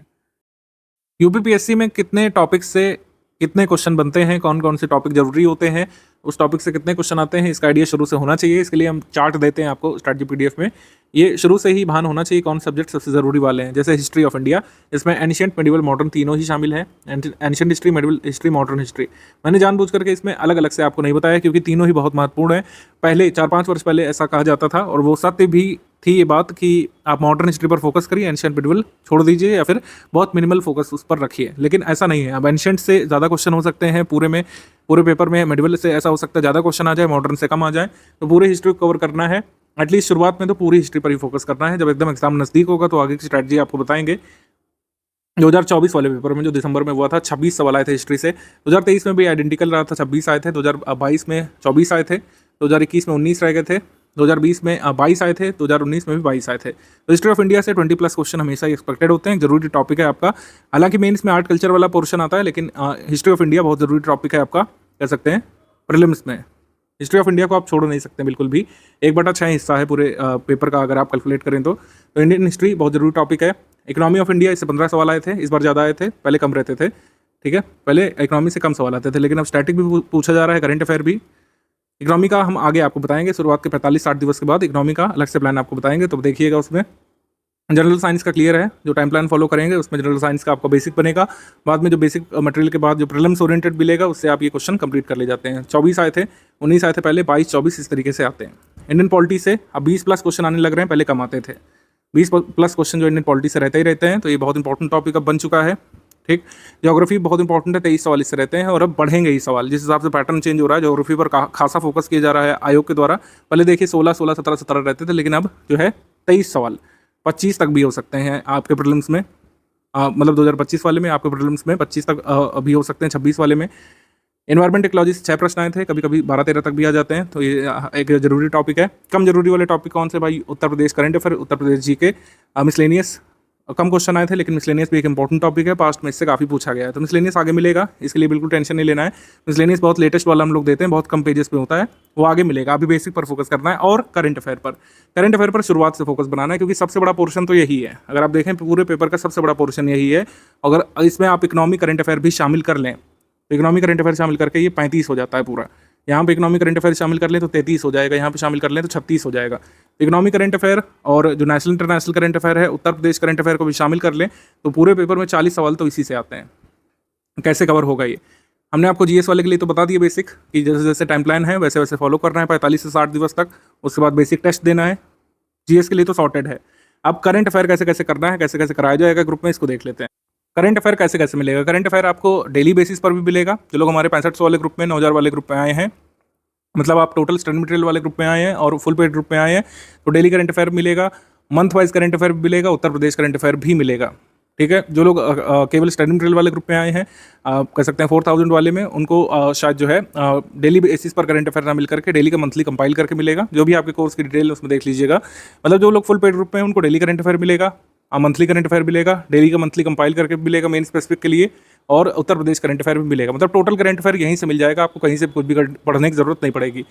यूपीपीएससी में कितने टॉपिक से कितने क्वेश्चन बनते हैं, कौन कौन से टॉपिक जरूरी होते हैं, उस टॉपिक से कितने क्वेश्चन आते हैं, इसका आइडिया शुरू से होना चाहिए। इसके लिए हम चार्ट देते हैं आपको स्ट्रैटेजी पीडीएफ में। ये शुरू से ही भान होना चाहिए कौन सब्जेक्ट सबसे ज़रूरी वाले हैं। जैसे हिस्ट्री ऑफ इंडिया, इसमें एंशिएंट, मेडिवल, मॉडर्न तीनों ही शामिल है। Ancient history, medieval history, modern history. मैंने जानबूझ करके इसमें अलग अलग से आपको नहीं बताया क्योंकि तीनों ही बहुत महत्वपूर्ण है। पहले 4-5 वर्ष पहले ऐसा कहा जाता था और वो सत्य भी थी ये बात कि आप मॉडर्न हिस्ट्री पर फोकस करिए, एंशिएंट मेडिवल छोड़ दीजिए या फिर बहुत मिनिमल फोकस उस पर रखिए। लेकिन ऐसा नहीं है, अब एंशिएंट से ज़्यादा क्वेश्चन हो सकते हैं पूरे पेपर में। मेडिवल से ऐसा हो सकता है ज़्यादा क्वेश्चन आ जाए, मॉडर्न से कम आ जाए। तो पूरी हिस्ट्री को कवर करना है। एटलीस्ट शुरुआत में तो पूरी हिस्ट्री पर ही फोकस करना है। जब एकदम एग्जाम नज़दीक होगा तो आगे की स्ट्रैटेजी आपको बताएंगे। 2024 वाले पेपर में जो दिसंबर में हुआ था 26 सवाल आए थे हिस्ट्री से। 2023 में भी आइडेंटिकल रहा था, 26 आए थे। 2022 में 24 आए थे। 2021 में 19 रह गए थे। 2020 में 22 आए थे। 2019 में भी 22 आए थे। तो हिस्ट्री ऑफ इंडिया से 20+ क्वेश्चन हमेशा ही एक्सपेक्टेड होते हैं। जरूरी टॉपिक है आपका। हालांकि मेंस में आर्ट कल्चर वाला पोर्शन आता है, लेकिन हिस्ट्री ऑफ इंडिया बहुत जरूरी टॉपिक है आपका, कह सकते हैं प्रीलिम्स में। हिस्ट्री ऑफ इंडिया को आप छोड़ नहीं सकते बिल्कुल भी। 1/6 हिस्सा है पूरे पेपर का अगर आप कैलकुलेट करें तो इंडियन हिस्ट्री बहुत जरूरी टॉपिक है। इकोनॉमी ऑफ इंडिया, इससे 15 सवाल आए थे, इस बार ज़्यादा आए थे, पहले कम रहते थे। ठीक है, पहले इकोनॉमी से कम सवाल आते थे, लेकिन अब स्टैटिक भी पूछा जा रहा है, करंट अफेयर भी। इकोनॉमी का हम आगे आपको बताएंगे, शुरुआत के 45-60 दिवस के बाद इकोनॉमी का अलग से प्लान आपको बताएंगे, तो देखिएगा उसमें। जनरल साइंस का क्लियर है, जो टाइम प्लान फॉलो करेंगे उसमें जनरल साइंस का आपका बेसिक बनेगा। बाद में जो बेसिक मटेरियल के बाद जो प्रीलिम्स ओरिएंटेड मिलेगा उससे आप ये क्वेश्चन कंप्लीट कर ले जाते हैं। 24 आए थे, 19 आए थे पहले, 22-24 इस तरीके से आते हैं। इंडियन पॉलिटी से अब 20+ क्वेश्चन आने लग रहे हैं, पहले कम आते थे। 20+ क्वेश्चन जो इंडियन पॉलिटी से रहते ही रहते हैं, तो ये बहुत इंपॉर्टेंट टॉपिक अब बन चुका है। ठीक, ज्योग्राफी बहुत इंपॉर्टेंट है, 23 सवाल इससे रहते हैं और अब बढ़ेंगे ही सवाल। जिस हिसाब से पैटर्न चेंज हो रहा है, ज्योग्राफी पर खासा फोकस किया जा रहा है आयोग के द्वारा। पहले देखिए 16, 17 रहते थे, लेकिन अब जो है 23 सवाल, 25 तक भी हो सकते हैं आपके प्रीलिम्स में। मतलब 2025 वाले में आपके प्रीलिम्स में 25 तक भी हो सकते हैं, 26 वाले में। एनवायरमेंट इकोलॉजी से 6 प्रश्न आए थे, कभी कभी 12-13 तक भी आ जाते हैं, तो ये एक जरूरी टॉपिक है। कम जरूरी वाले टॉपिक कौन से भाई? Uttar Pradesh current affair, Uttar Pradesh GK, miscellaneous कम क्वेश्चन आए थे, लेकिन मिसलेनियस भी एक इंपॉर्टेंट टॉपिक है, पास्ट में इससे काफ़ी पूछा गया है। तो मिसलेनियस आगे मिलेगा, इसके लिए बिल्कुल टेंशन नहीं लेना है। मिसलेनियस बहुत लेटेस्ट वाला हम लोग देते हैं, बहुत कम पेजेस पे होता है, वो आगे मिलेगा। अभी बेसिक पर फोकस करना है और करंट अफेयर पर शुरुआत से फोकस बनाना है, क्योंकि सबसे बड़ा पोर्शन तो यही है। अगर आप देखें पूरे पेपर का सबसे बड़ा पोर्शन यही है। अगर इसमें आप इकोनॉमी करंट अफेयर भी शामिल कर लें तो इकोनॉमी करंट अफेयर शामिल करके ये 35 हो जाता है पूरा। यहाँ पे इकोनॉमी करंट अफेयर शामिल कर लें तो 33 हो जाएगा, यहाँ पे शामिल कर लें तो 36 हो जाएगा। इकोनॉमी करंट अफेयर और जो नेशनल इंटरनेशनल करंट अफेयर है, उत्तर प्रदेश करंट अफेयर को भी शामिल कर लें तो पूरे पेपर में 40 सवाल तो इसी से आते हैं। कैसे कवर होगा ये हमने आपको जीएस वाले के लिए तो बता दिया बेसिक, कि जैसे जैसे टाइम प्लान है वैसे वैसे फॉलो करना है 45 से 60 दिवस तक। उसके बाद बेसिक टेस्ट देना है। जीएस के लिए तो सॉर्टेड है। अब करंट अफेयर कैसे कैसे करना है, कैसे कैसे कराया जाएगा ग्रुप में, इसको देख लेते हैं। करंट अफेयर कैसे कैसे मिलेगा? करंट अफेयर आपको डेली बेसिस पर भी मिलेगा। जो लोग हमारे 6500 वाले ग्रुप में, 9000 वाले ग्रुप में आए हैं, मतलब आप टोटल स्टडी मटेरियल वाले ग्रुप में आए हैं और फुल पेड ग्रुप में आए हैं, तो डेली करंट अफेयर मिलेगा। मंथ वाइज करंट अफेयर भी मिलेगा, उत्तर प्रदेश करंट अफेयर भी मिलेगा। ठीक है, जो लोग केवल स्टडी मटेरियल वाले ग्रुप में आए हैं, कह सकते हैं 4000 वाले में, उनको शायद जो है डेली बेसिस पर करंट अफेयर ना मिल करके डेली का मंथली कंपाइल करके मिलेगा। जो भी आपके कोर्स की डिटेल उसमें देख लीजिएगा। मतलब जो लोग फुल पेड ग्रुप में हैं उनको डेली करंट अफेयर मिलेगा, मंथली करंट अफेयर मिलेगा, डेली का मंथली कंपाइल करके मिलेगा मेन स्पेसिफिक के लिए, और उत्तर प्रदेश करंट अफेयर भी मिलेगा। मतलब टोटल करंट अफेयर यहीं से मिल जाएगा, आपको कहीं से कुछ भी पढ़ने की जरूरत नहीं पड़ेगी।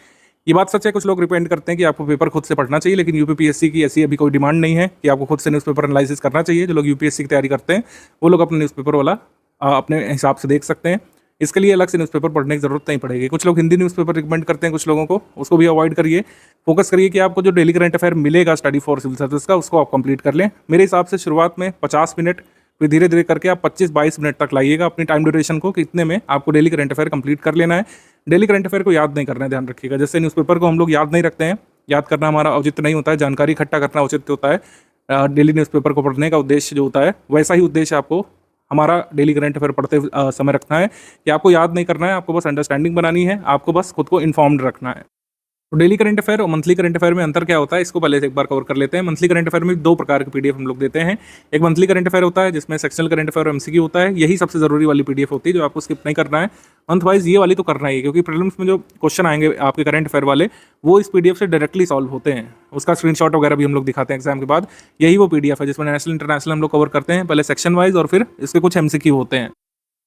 ये बात सच है, कुछ लोग रिपेंड करते हैं कि आपको पेपर खुद से पढ़ना चाहिए, लेकिन यूपीपीएससी की ऐसी अभी कोई डिमांड नहीं है कि आपको खुद से न्यूज़पेपर एनालिसिस करना चाहिए। जो लोग यूपीएससी की तैयारी करते हैं वो लोग अपने न्यूज़पेपर वाला अपने हिसाब से देख सकते हैं। इसके लिए अलग से न्यूज़पेपर पढ़ने की जरूरत नहीं पड़ेगी। कुछ लोग हिंदी न्यूज़पेपर रिकमेंड करते हैं कुछ लोगों को, उसको भी अवॉइड करिए। फोकस करिए कि आपको जो डेली करंट अफेयर मिलेगा स्टडी फॉर सिविल सर्विस का, उसको आप कंप्लीट कर लें। मेरे हिसाब से शुरुआत में 50 मिनट, फिर धीरे धीरे करके आप 25-22 मिनट तक लाइएगा अपनी टाइम ड्यूरेशन को, कि इतने में आपको डेली करंट अफेयर कंप्लीट कर लेना है। डेली करंट अफेयर को याद नहीं करना है, ध्यान रखिएगा। जैसे न्यूज़पेपर को हम लोग याद नहीं रखते हैं, याद करना हमारा औचित्य नहीं होता है, जानकारी इकट्ठा करना औचित्य होता है। डेली न्यूज़पेपर को पढ़ने का उद्देश्य जो होता है, वैसा ही उद्देश्य आपको हमारा डेली करंट अफेयर पढ़ते समय रखना है, कि आपको याद नहीं करना है, आपको बस अंडरस्टैंडिंग बनानी है, आपको बस खुद को इन्फॉर्म्ड रखना है। तो डेली करंट अफेयर और मंथली करंट अफेयर में अंतर क्या होता है, इसको पहले से एक बार कवर कर लेते हैं। मंथली करंट अफेयर में 2 प्रकार के पीडीएफ हम लोग देते हैं। एक मंथली करंट अफेयर होता है जिसमें सेक्शनल करंट अफेयर और एमसीक्यू होता है, यही सबसे जरूरी वाली पीडीएफ होती है जो आपको स्किप नहीं करना है। मंथ वाइज ये वाली तो करना ही है, क्योंकि प्रीलिम्स में जो क्वेश्चन आएंगे आपके करंट अफेयर वाले, वो इस पीडीएफ से डायरेक्टली सॉल्व होते हैं। उसका स्क्रीनशॉट वगैरह भी हम लोग दिखाते हैं एग्जाम के बाद। यही वो पीडीएफ है जिसमें नेशनल इंटरनेशनल हम लोग कवर करते हैं, पहले सेक्शन वाइज और फिर इसके कुछ एमसीक्यू होते हैं।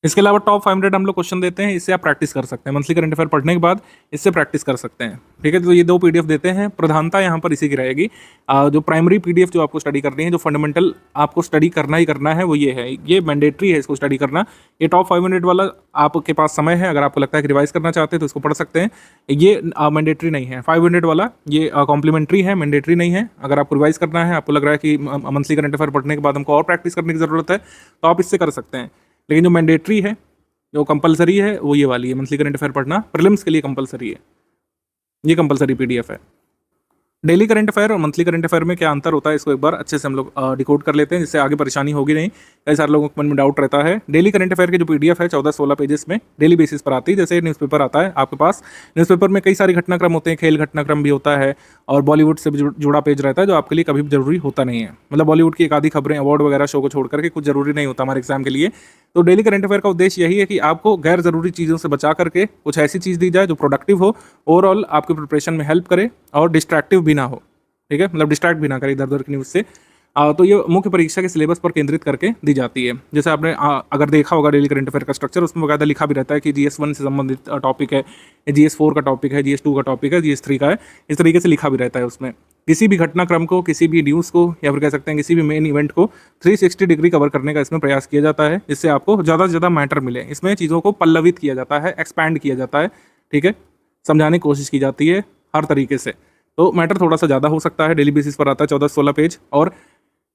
इसके अलावा टॉप 500 हम लोग क्वेश्चन देते हैं, इससे आप प्रैक्टिस कर सकते हैं। मंथली करंट अफेयर पढ़ने के बाद इससे प्रैक्टिस कर सकते हैं, ठीक है। तो ये 2 पीडीएफ देते हैं, प्रधानता यहाँ पर इसी की रहेगी। जो प्राइमरी पीडीएफ जो आपको स्टडी करनी है, जो फंडामेंटल आपको स्टडी करना ही करना है, वो ये है, ये मैंडेटरी है इसको स्टडी करना। ये टॉप 500 वाला आपके पास समय है, अगर आपको लगता है कि रिवाइज करना चाहते हैं तो इसको पढ़ सकते हैं। ये मैंडेटरी नहीं है। 500 वाला ये कॉम्प्लीमेंट्री है, मैंडेटरी नहीं है। अगर आपको रिवाइज करना है, आपको लग रहा है कि मंथली करंट अफेयर पढ़ने के बाद हमको और प्रैक्टिस करने की ज़रूरत है, तो आप इससे कर सकते हैं। लेकिन जो मैंडेटरी है, जो कंपलसरी है, वो ये वाली है। मंथली करंट अफेयर पढ़ना प्रीलिम्स के लिए कंपलसरी है, ये कंपलसरी पीडीएफ है। डेली करंट अफेयर और मंथली करंट अफेयर में क्या अंतर होता है, इसको एक बार अच्छे से हम लोग डिकोड कर लेते हैं, जिससे आगे परेशानी होगी नहीं। कई सारे लोगों के मन में डाउट रहता है। डेली करंट अफेयर की जो पीडीएफ है 14-16 पेजेस में डेली बेसिस पर आती है। जैसे न्यूज़पेपर आता है आपके पास, न्यूज़पेपर में कई सारे घटनाक्रम होते हैं, खेल घटनाक्रम भी होता है और बॉलीवुड से भी जुड़ा पेज रहता है, जो आपके लिए कभी भी जरूरी होता नहीं है। मतलब बॉलीवुड की एक आधी खबरें, अवार्ड वगैरह शो को छोड़ करके कुछ जरूरी नहीं होता हमारे एग्जाम के लिए। तो डेली करंट अफेयर का उद्देश्य यही है कि आपको गैर जरूरी चीज़ों से बचा करके कुछ ऐसी चीज़ दी जाए जो प्रोडक्टिव हो, ओवरऑल आपकी प्रिपरेशन में हेल्प करे और डिस्ट्रैक्टिव भी ना हो, ठीक है। मतलब डिस्ट्रैक्ट भी ना करे इधर उधर की न्यूज़ से। तो ये मुख्य परीक्षा के सिलेबस पर केंद्रित करके दी जाती है। जैसे आपने अगर देखा होगा डेली करंट अफेयर का स्ट्रक्चर, उसमें बकायदा लिखा भी रहता है कि GS1 से संबंधित टॉपिक है, GS4 का टॉपिक है, GS2 का टॉपिक है, GS3 का है। इस तरीके से लिखा भी रहता है उसमें। किसी भी घटनाक्रम को, किसी भी न्यूज़ को, या फिर कह सकते हैं किसी भी मेन इवेंट को 360 डिग्री कवर करने का इसमें प्रयास किया जाता है, जिससे आपको ज़्यादा से ज़्यादा मैटर मिले। इसमें चीज़ों को पल्लवित किया जाता है, एक्सपैंड किया जाता है, ठीक है, समझाने की कोशिश की जाती है हर तरीके से। तो मैटर थोड़ा सा ज़्यादा हो सकता है। डेली बेसिस पर आता है 14-16 पेज, और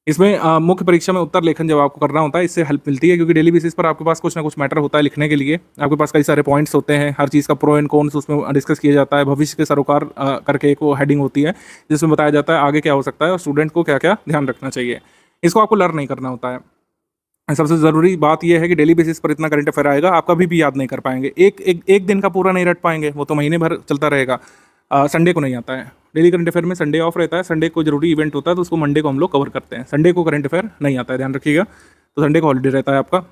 इसमें मुख्य परीक्षा में उत्तर लेखन जब आपको करना होता है, इससे हेल्प मिलती है, क्योंकि डेली बेसिस पर आपके पास कुछ ना कुछ मैटर होता है लिखने के लिए। आपके पास कई सारे पॉइंट्स होते हैं, हर चीज़ का प्रो एंड कॉन्स उसमें डिस्कस किया जाता है। भविष्य के सरोकार करके एक वो हेडिंग होती है, जिसमें बताया जाता है आगे क्या हो सकता है और स्टूडेंट को क्या क्या ध्यान रखना चाहिए। इसको आपको लर्न नहीं करना होता है। सबसे ज़रूरी बात यह है कि डेली बेसिस पर इतना करंट अफेयर आएगा, आप कभी भी याद नहीं कर पाएंगे। एक दिन का पूरा नहीं रट पाएंगे, वो तो महीने भर चलता रहेगा। संडे को नहीं आता है डेली करंट अफेयर में, संडे ऑफ रहता है। संडे को जरूरी इवेंट होता है, तो उसको मंडे को हम लोग कवर करते हैं। संडे को करंट अफेयर नहीं आता है, ध्यान रखिएगा। तो संडे को हॉलीडे रहता है आपका।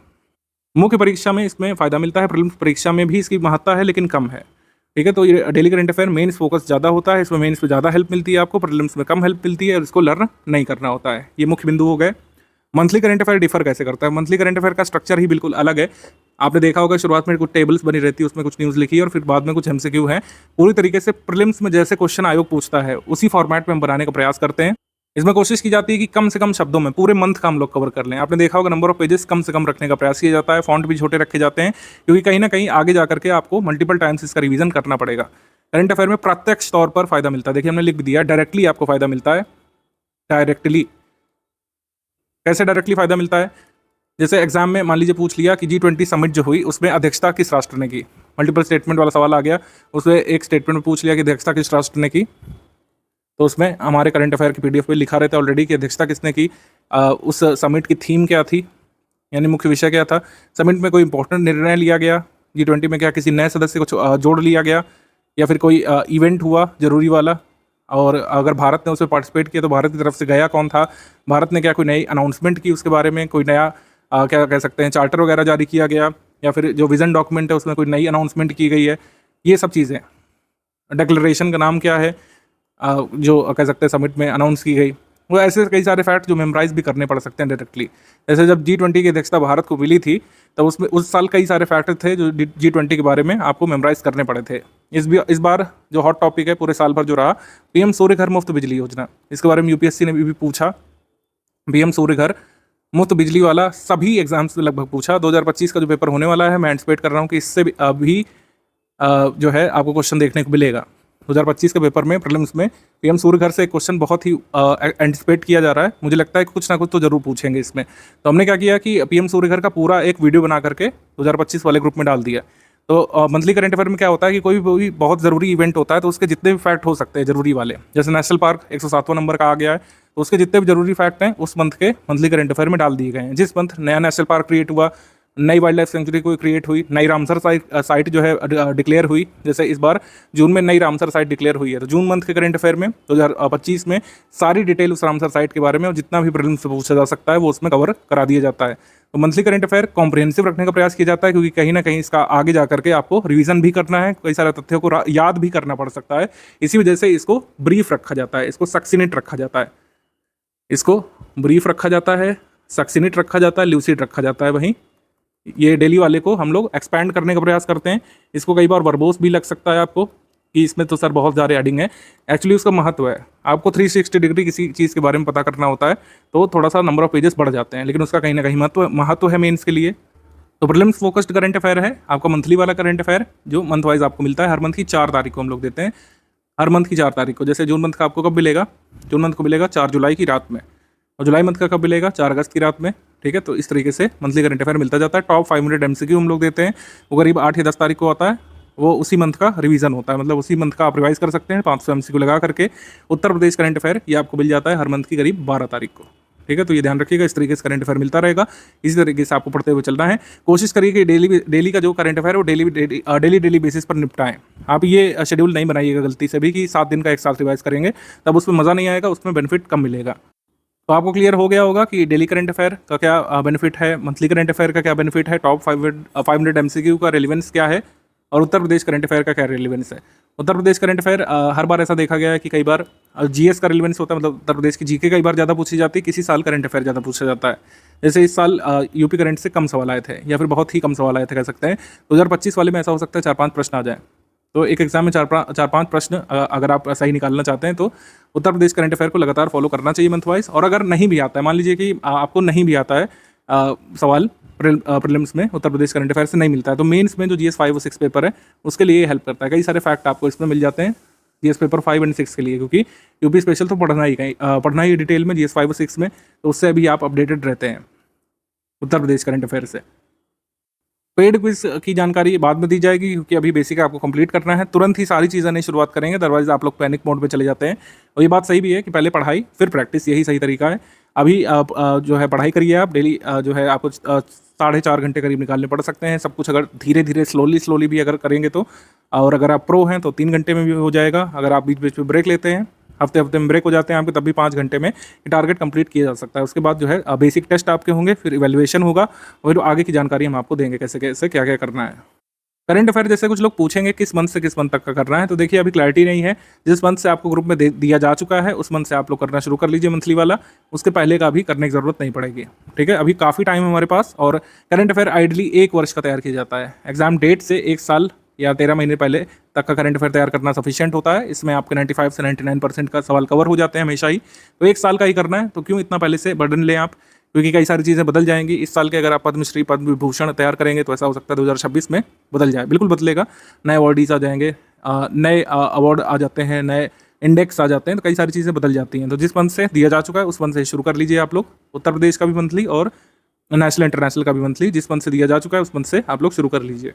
मुख्य परीक्षा में इसमें फ़ायदा मिलता है, प्रीलिम्स परीक्षा में भी इसकी महत्ता है, लेकिन कम है, ठीक है। तो ये daily current affair mains focus ज़्यादा होता है, इसमें मेंस में ज़्यादा हेल्प मिलती है आपको, प्रीलिम्स में कम हेल्प मिलती है, और इसको लर्न नहीं करना होता है। ये मुख्य बिंदु हो गए। मंथली करंट अफेयर डिफर कैसे करता है? मंथली करंट अफेयर का स्ट्रक्चर ही बिल्कुल अलग है। आपने देखा होगा शुरुआत में कुछ टेबल्स बनी रहती है, उसमें कुछ न्यूज़ लिखी है, और फिर बाद में कुछ MCQ है। पूरी तरीके से प्रीलिम्स में जैसे क्वेश्चन आयोग पूछता है, उसी फॉर्मेट में हम बनाने का प्रयास करते हैं। इसमें कोशिश की जाती है कि कम से कम शब्दों में पूरे मंथ का हम लोग कवर कर लें। आपने देखा होगा नंबर ऑफ पेजेस कम से कम रखने का प्रयास किया जाता है, फॉन्ट भी छोटे रखे जाते हैं, क्योंकि कहीं ना कहीं आगे जा करके आपको मल्टीपल टाइम्स इसका रिवीजन करना पड़ेगा। करंट अफेयर में प्रत्यक्ष तौर पर फायदा मिलता है। देखिए हमने लिख भी दिया, डायरेक्टली आपको फायदा मिलता है। डायरेक्टली कैसे डायरेक्टली फायदा मिलता है? जैसे एग्जाम में मान लीजिए पूछ लिया कि G20 समिट जो हुई, उसमें अध्यक्षता किस राष्ट्र ने की। मल्टीपल स्टेटमेंट वाला सवाल आ गया, उसमें एक स्टेटमेंट में पूछ लिया कि अध्यक्षता किस राष्ट्र ने की, तो उसमें हमारे करंट अफेयर की PDF पे लिखा रहता है ऑलरेडी कि अध्यक्षता किसने की, उस समिट की थीम क्या थी, यानी मुख्य विषय क्या था, समिट में कोई इंपॉर्टेंट निर्णय लिया गया, G20 में क्या किसी नए सदस्य को जोड़ लिया गया, या फिर कोई इवेंट हुआ जरूरी वाला, और अगर भारत ने उसमें पार्टिसिपेट किया तो भारत की तरफ से गया कौन था, भारत ने क्या कोई नई अनाउंसमेंट की उसके बारे में, कोई नया क्या कह सकते हैं चार्टर वगैरह जारी किया गया, या फिर जो विजन डॉक्यूमेंट है उसमें कोई नई अनाउंसमेंट की गई है, ये सब चीज़ें। डिक्लेरेशन का नाम क्या है जो कह सकते हैं समिट में अनाउंस की गई। वो ऐसे कई सारे फैक्ट जो मेमोराइज भी करने पड़ सकते हैं डायरेक्टली। जैसे जब G20 की अध्यक्षता भारत को मिली थी, तब उसमें उस साल कई सारे फैक्ट थे जो G20 के बारे में आपको मेमोराइज करने पड़े थे। इस बार जो हॉट टॉपिक है पूरे साल भर जो रहा, PM सूर्य घर मुफ्त बिजली योजना, इसके बारे में UPSC ने भी पूछा। PM सूर्य घर मुफ्त बिजली वाला सभी एग्जाम्स में लगभग पूछा। 2025 का जो पेपर होने वाला है, मैं एंटिसिपेट कर रहा हूँ कि इससे भी अभी जो है आपको क्वेश्चन देखने को मिलेगा। 2025 के पेपर में प्रीलिम्स में PM सूर्य घर से एक क्वेश्चन बहुत ही एंटिसिपेट किया जा रहा है। मुझे लगता है कि कुछ ना कुछ तो जरूर पूछेंगे इसमें। तो हमने क्या किया कि PM सूर्य घर का पूरा एक वीडियो बना करके 2025 वाले ग्रुप में डाल दिया। तो मंथली करंट अफेयर में क्या होता है कि कोई भी बहुत ज़रूरी इवेंट होता है तो उसके जितने भी फैक्ट हो सकते हैं जरूरी वाले, जैसे नेशनल पार्क 107वां नंबर का आ गया है, तो उसके जितने भी जरूरी फैक्ट हैं उस मंथ के मंथली करंट अफेयर में डाल दिए गए हैं। जिस मंथ नया नेशनल पार्क क्रिएट हुआ, नई वाइल्ड लाइफ सेंचुरी कोई क्रिएट हुई, नई रामसर साइट जो है डिक्लेयर हुई, जैसे इस बार जून में नई रामसर साइट डिक्लेयर हुई है, तो जून मंथ के करंट अफेयर में 2025 में सारी डिटेल उस रामसर साइट के बारे में और जितना भी प्रीलिम्स से पूछा जा सकता है वो उसमें कवर करा दिया जाता है। तो मंथली करंट अफेयर कॉम्प्रिहेंसिव रखने का प्रयास किया जाता है, क्योंकि कहीं ना कहीं इसका आगे जा करके आपको रिवीजन भी करना है, कई सारे तथ्यों को याद भी करना पड़ सकता है। इसी वजह से इसको ब्रीफ रखा जाता है, इसको सक्सिनेट रखा जाता है, इसको ब्रीफ रखा जाता है, सक्सिनेट रखा जाता है, ल्यूसिड रखा जाता है। वहीं ये डेली वाले को हम लोग एक्सपैंड करने का प्रयास करते हैं। इसको कई बार वर्बोस भी लग सकता है आपको कि इसमें तो सर बहुत ज़्यादा एडिंग है। एक्चुअली उसका महत्व है, आपको 360 डिग्री किसी चीज़ के बारे में पता करना होता है तो थोड़ा सा नंबर ऑफ पेजेस बढ़ जाते हैं, लेकिन उसका कहीं ना कहीं महत्व है मेंस के लिए। तो प्रीलिम्स फोकस्ड करंट अफेयर है आपका मंथली वाला करंट अफेयर, जो मंथ वाइज आपको मिलता है। हर मंथ की 4 तारीख को हम लोग देते हैं, हर मंथ की 4 तारीख को। जैसे जून मंथ का आपको कब मिलेगा, जून मंथ को मिलेगा 4 जुलाई की रात में, और जुलाई मंथ का कब मिलेगा, 4 अगस्त की रात में। ठीक है, तो इस तरीके से मंथली करंट अफेयर मिलता जाता है। टॉप 500 MCQ हम लोग देते हैं, वो करीब 8 या 10 तारीख को आता है। वो उसी मंथ का रिवीजन होता है, मतलब उसी मंथ का आप रिवाइज कर सकते हैं 500 MCQ लगा करके। उत्तर प्रदेश करंट अफेयर ये आपको मिल जाता है हर मंथ की करीब 12 तारीख को। ठीक है, तो ये ध्यान रखिएगा, इस तरीके से करंट अफेयर मिलता रहेगा। इसी तरीके से आपको पढ़ते हुए चलना है। कोशिश करिए कि डेली का जो करंट अफेयर है वो डेली बेसिस पर निपटाएं। आप ये शेड्यूल नहीं बनाइएगा गलती से भी कि 7 दिन का एक साथ रिवाइज करेंगे, तब उसमें मज़ा नहीं आएगा, उसमें बेनिफिट कम मिलेगा। तो आपको क्लियर हो गया होगा कि डेली करंट अफेयर का क्या बेनिफिट है, मंथली करंट अफेयर का क्या बेनिफिट है, टॉप 500 MCQ का रेलिवेंस क्या है, और उत्तर प्रदेश करंट अफेयर का क्या रेलिवेंस है। उत्तर प्रदेश करंट अफेयर हर बार ऐसा देखा गया है कि कई बार GS का रेलिवेंस होता है, मतलब उत्तर प्रदेश की GK कई बार ज़्यादा पूछी जाती है, किसी साल करंट अफेयर ज़्यादा पूछा जाता है। जैसे इस साल यूपी करंट से कम सवाल आए थे, या फिर बहुत ही कम सवाल आए थे कह सकते हैं। 2025 वाले में ऐसा हो सकता है 4-5 प्रश्न आ जाए। तो एक एग्जाम में 4-5 प्रश्न अगर आप सही निकालना चाहते हैं तो उत्तर प्रदेश करंट अफेयर को लगातार फॉलो करना चाहिए मंथ वाइज। और अगर नहीं भी आता है, मान लीजिए कि आपको नहीं भी आता है सवाल प्रीलिम्स में, उत्तर प्रदेश करंट अफेयर से नहीं मिलता है, तो मेंस में जो GS 5 और 6 पेपर है उसके लिए हेल्प करता है। कई सारे फैक्ट आपको इसमें मिल जाते हैं GS पेपर 5 और 6 के लिए, क्योंकि यूपी स्पेशल तो पढ़ना ही डिटेल में GS 5 और 6 में, तो उससे अभी आप अपडेटेड रहते हैं उत्तर प्रदेश करंट अफेयर से। पेड क्विज की जानकारी बाद में दी जाएगी, क्योंकि अभी बेसिक आपको कंप्लीट करना है। तुरंत ही सारी चीज़ें नहीं शुरुआत करेंगे, अदरवाइज आप लोग पैनिक मोड पे चले जाते हैं। और ये बात सही भी है कि पहले पढ़ाई फिर प्रैक्टिस, यही सही तरीका है। अभी आप जो है पढ़ाई करिए, आप डेली जो है आपको 4.5 घंटे करीब निकालने पड़ सकते हैं। सब कुछ अगर धीरे धीरे स्लोली भी अगर करेंगे तो, और अगर आप प्रो हैं तो 3 घंटे में भी हो जाएगा। अगर आप बीच बीच में ब्रेक लेते हैं, हफ्ते में ब्रेक हो जाते हैं आपके, तब भी 5 घंटे में टारगेट कंप्लीट किया जा सकता है। उसके बाद जो है बेसिक टेस्ट आपके होंगे, फिर इवैल्यूएशन होगा, और आगे की जानकारी हम आपको देंगे कैसे कैसे क्या क्या करना है। करंट अफेयर जैसे कुछ लोग पूछेंगे किस मंथ से किस मंथ तक का करना है, तो देखिए अभी क्लैरिटी नहीं है। जिस मंथ से आपको ग्रुप में दिया जा चुका है उस मंथ से आप लोग करना शुरू कर लीजिए मंथली वाला, उसके पहले का भी करने की जरूरत नहीं पड़ेगी। ठीक है, अभी काफ़ी टाइम है हमारे पास। और करंट अफेयर आइडली 1 वर्ष का तैयार किया जाता है। एग्जाम डेट से 1 साल या 13 महीने पहले तक का करंट अफेयर तैयार करना सफिशिएंट होता है। इसमें आपके 95 से 99% का सवाल कवर हो जाते हैं हमेशा ही। तो 1 साल का ही करना है, तो क्यों इतना पहले से बर्डन लें आप, क्योंकि कई सारी चीज़ें बदल जाएंगी इस साल के। अगर आप पद्मश्री पद्म विभूषण तैयार करेंगे तो ऐसा हो सकता है 2026 में बदल जाए, बिल्कुल बदलेगा। नए अवार्डीज आ जाएंगे, नए अवार्ड आ जाते हैं, नए इंडेक्स आ जाते हैं, तो कई सारी चीज़ें बदल जाती हैं। तो जिस मंथ से दिया जा चुका है उस मंथ से शुरू कर लीजिए आप लोग। उत्तर प्रदेश का भी मंथली और नेशनल इंटरनेशनल का भी मंथली, जिस मंथ से दिया जा चुका है उस मंथ से आप लोग शुरू कर लीजिए।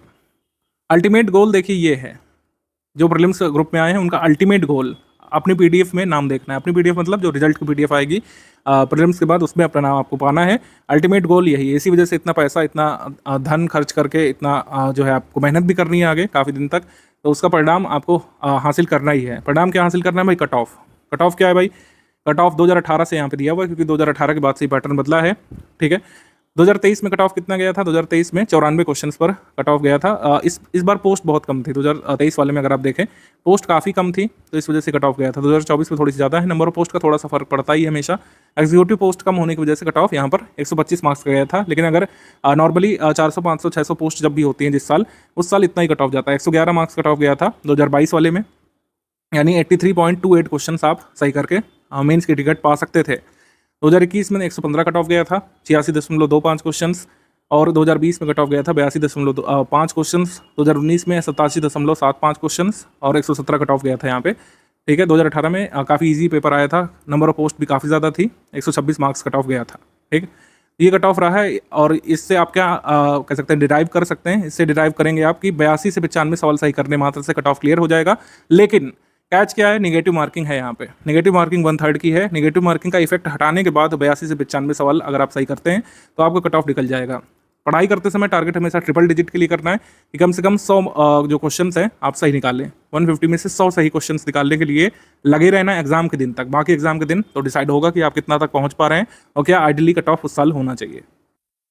अल्टीमेट गोल देखिए ये है, जो प्रीलिम्स ग्रुप में आए हैं उनका अल्टीमेट गोल अपनी PDF में नाम देखना है। अपनी PDF मतलब जो रिजल्ट की PDF आएगी प्रीलिम्स के बाद, उसमें अपना नाम आपको पाना है। अल्टीमेट गोल यही है। इसी वजह से इतना पैसा, इतना धन खर्च करके, इतना जो है आपको मेहनत भी करनी है आगे काफ़ी दिन तक, तो उसका परिणाम आपको हासिल करना ही है। परिणाम क्या हासिल करना है भाई? Cut off. कट ऑफ क्या है भाई? कट ऑफ 2018 से यहाँ पे दिया हुआ है, क्योंकि 2018 के बाद से ही पैटर्न बदला है। ठीक है, 2023 में कट ऑफ कितना गया था? 2023 में 94 क्वेश्चंस पर कट ऑफ गया था। इस बार पोस्ट बहुत कम थी 2023 वाले में, अगर आप देखें पोस्ट काफ़ी कम थी, तो इस वजह से कट ऑफ गया था। 2024 में थोड़ी सी ज़्यादा है, नंबर ऑफ पोस्ट का थोड़ा सा फर्क पड़ता ही है हमेशा। एग्जीक्यूटिव पोस्ट कम होने की वजह से कट ऑफ यहाँ पर 125 मार्क्स का गया था, लेकिन अगर नॉर्मली 400, 500, 600 पोस्ट जब भी होती हैं जिस साल, उस साल इतना ही कट ऑफ जाता है। 111 मार्क्स कट ऑफ गया था 2022 वाले में, यानी 83.28 क्वेश्चन आप सही करके मेंस की टिकट पा सकते थे। 2021 में 115 कट ऑफ गया था, 86.25 क्वेश्चंस, और 2020 में कट ऑफ गया था 82.5 क्वेश्चंस। 2019 में 87.75 क्वेश्चंस और 117 कट ऑफ गया था यहाँ पे। ठीक है, 2018 में काफ़ी इजी पेपर आया था, नंबर ऑफ पोस्ट भी काफ़ी ज़्यादा थी, 126 मार्क्स कट ऑफ गया था। ठीक, ये कट ऑफ रहा है, और इससे आप क्या कह सकते हैं, डिराइव कर सकते हैं। इससे डिराइव करेंगे आप कि 82 से 95 सवाल सही करने मात्र से कट ऑफ क्लियर हो जाएगा। लेकिन कैच क्या है? नेगेटिव मार्किंग है यहाँ पे। नेगेटिव मार्किंग 1/3 की है। नेगेटिव मार्किंग का इफेक्ट हटाने के बाद 82 से 95 सवाल अगर आप सही करते हैं तो आपका कट ऑफ निकल जाएगा। पढ़ाई करते समय टारगेट हमेशा ट्रिपल डिजिट के लिए करना है कि कम से कम 100 जो क्वेश्चंस हैं आप सही निकालें। 150 में से 100 सही क्वेश्चंस निकालने के लिए लगे रहना एग्जाम के दिन तक। बाकी एग्जाम के दिन तो डिसाइड होगा कि आप कितना तक पहुंच पा रहे हैं और क्या आइडियली कट ऑफ उस साल होना चाहिए।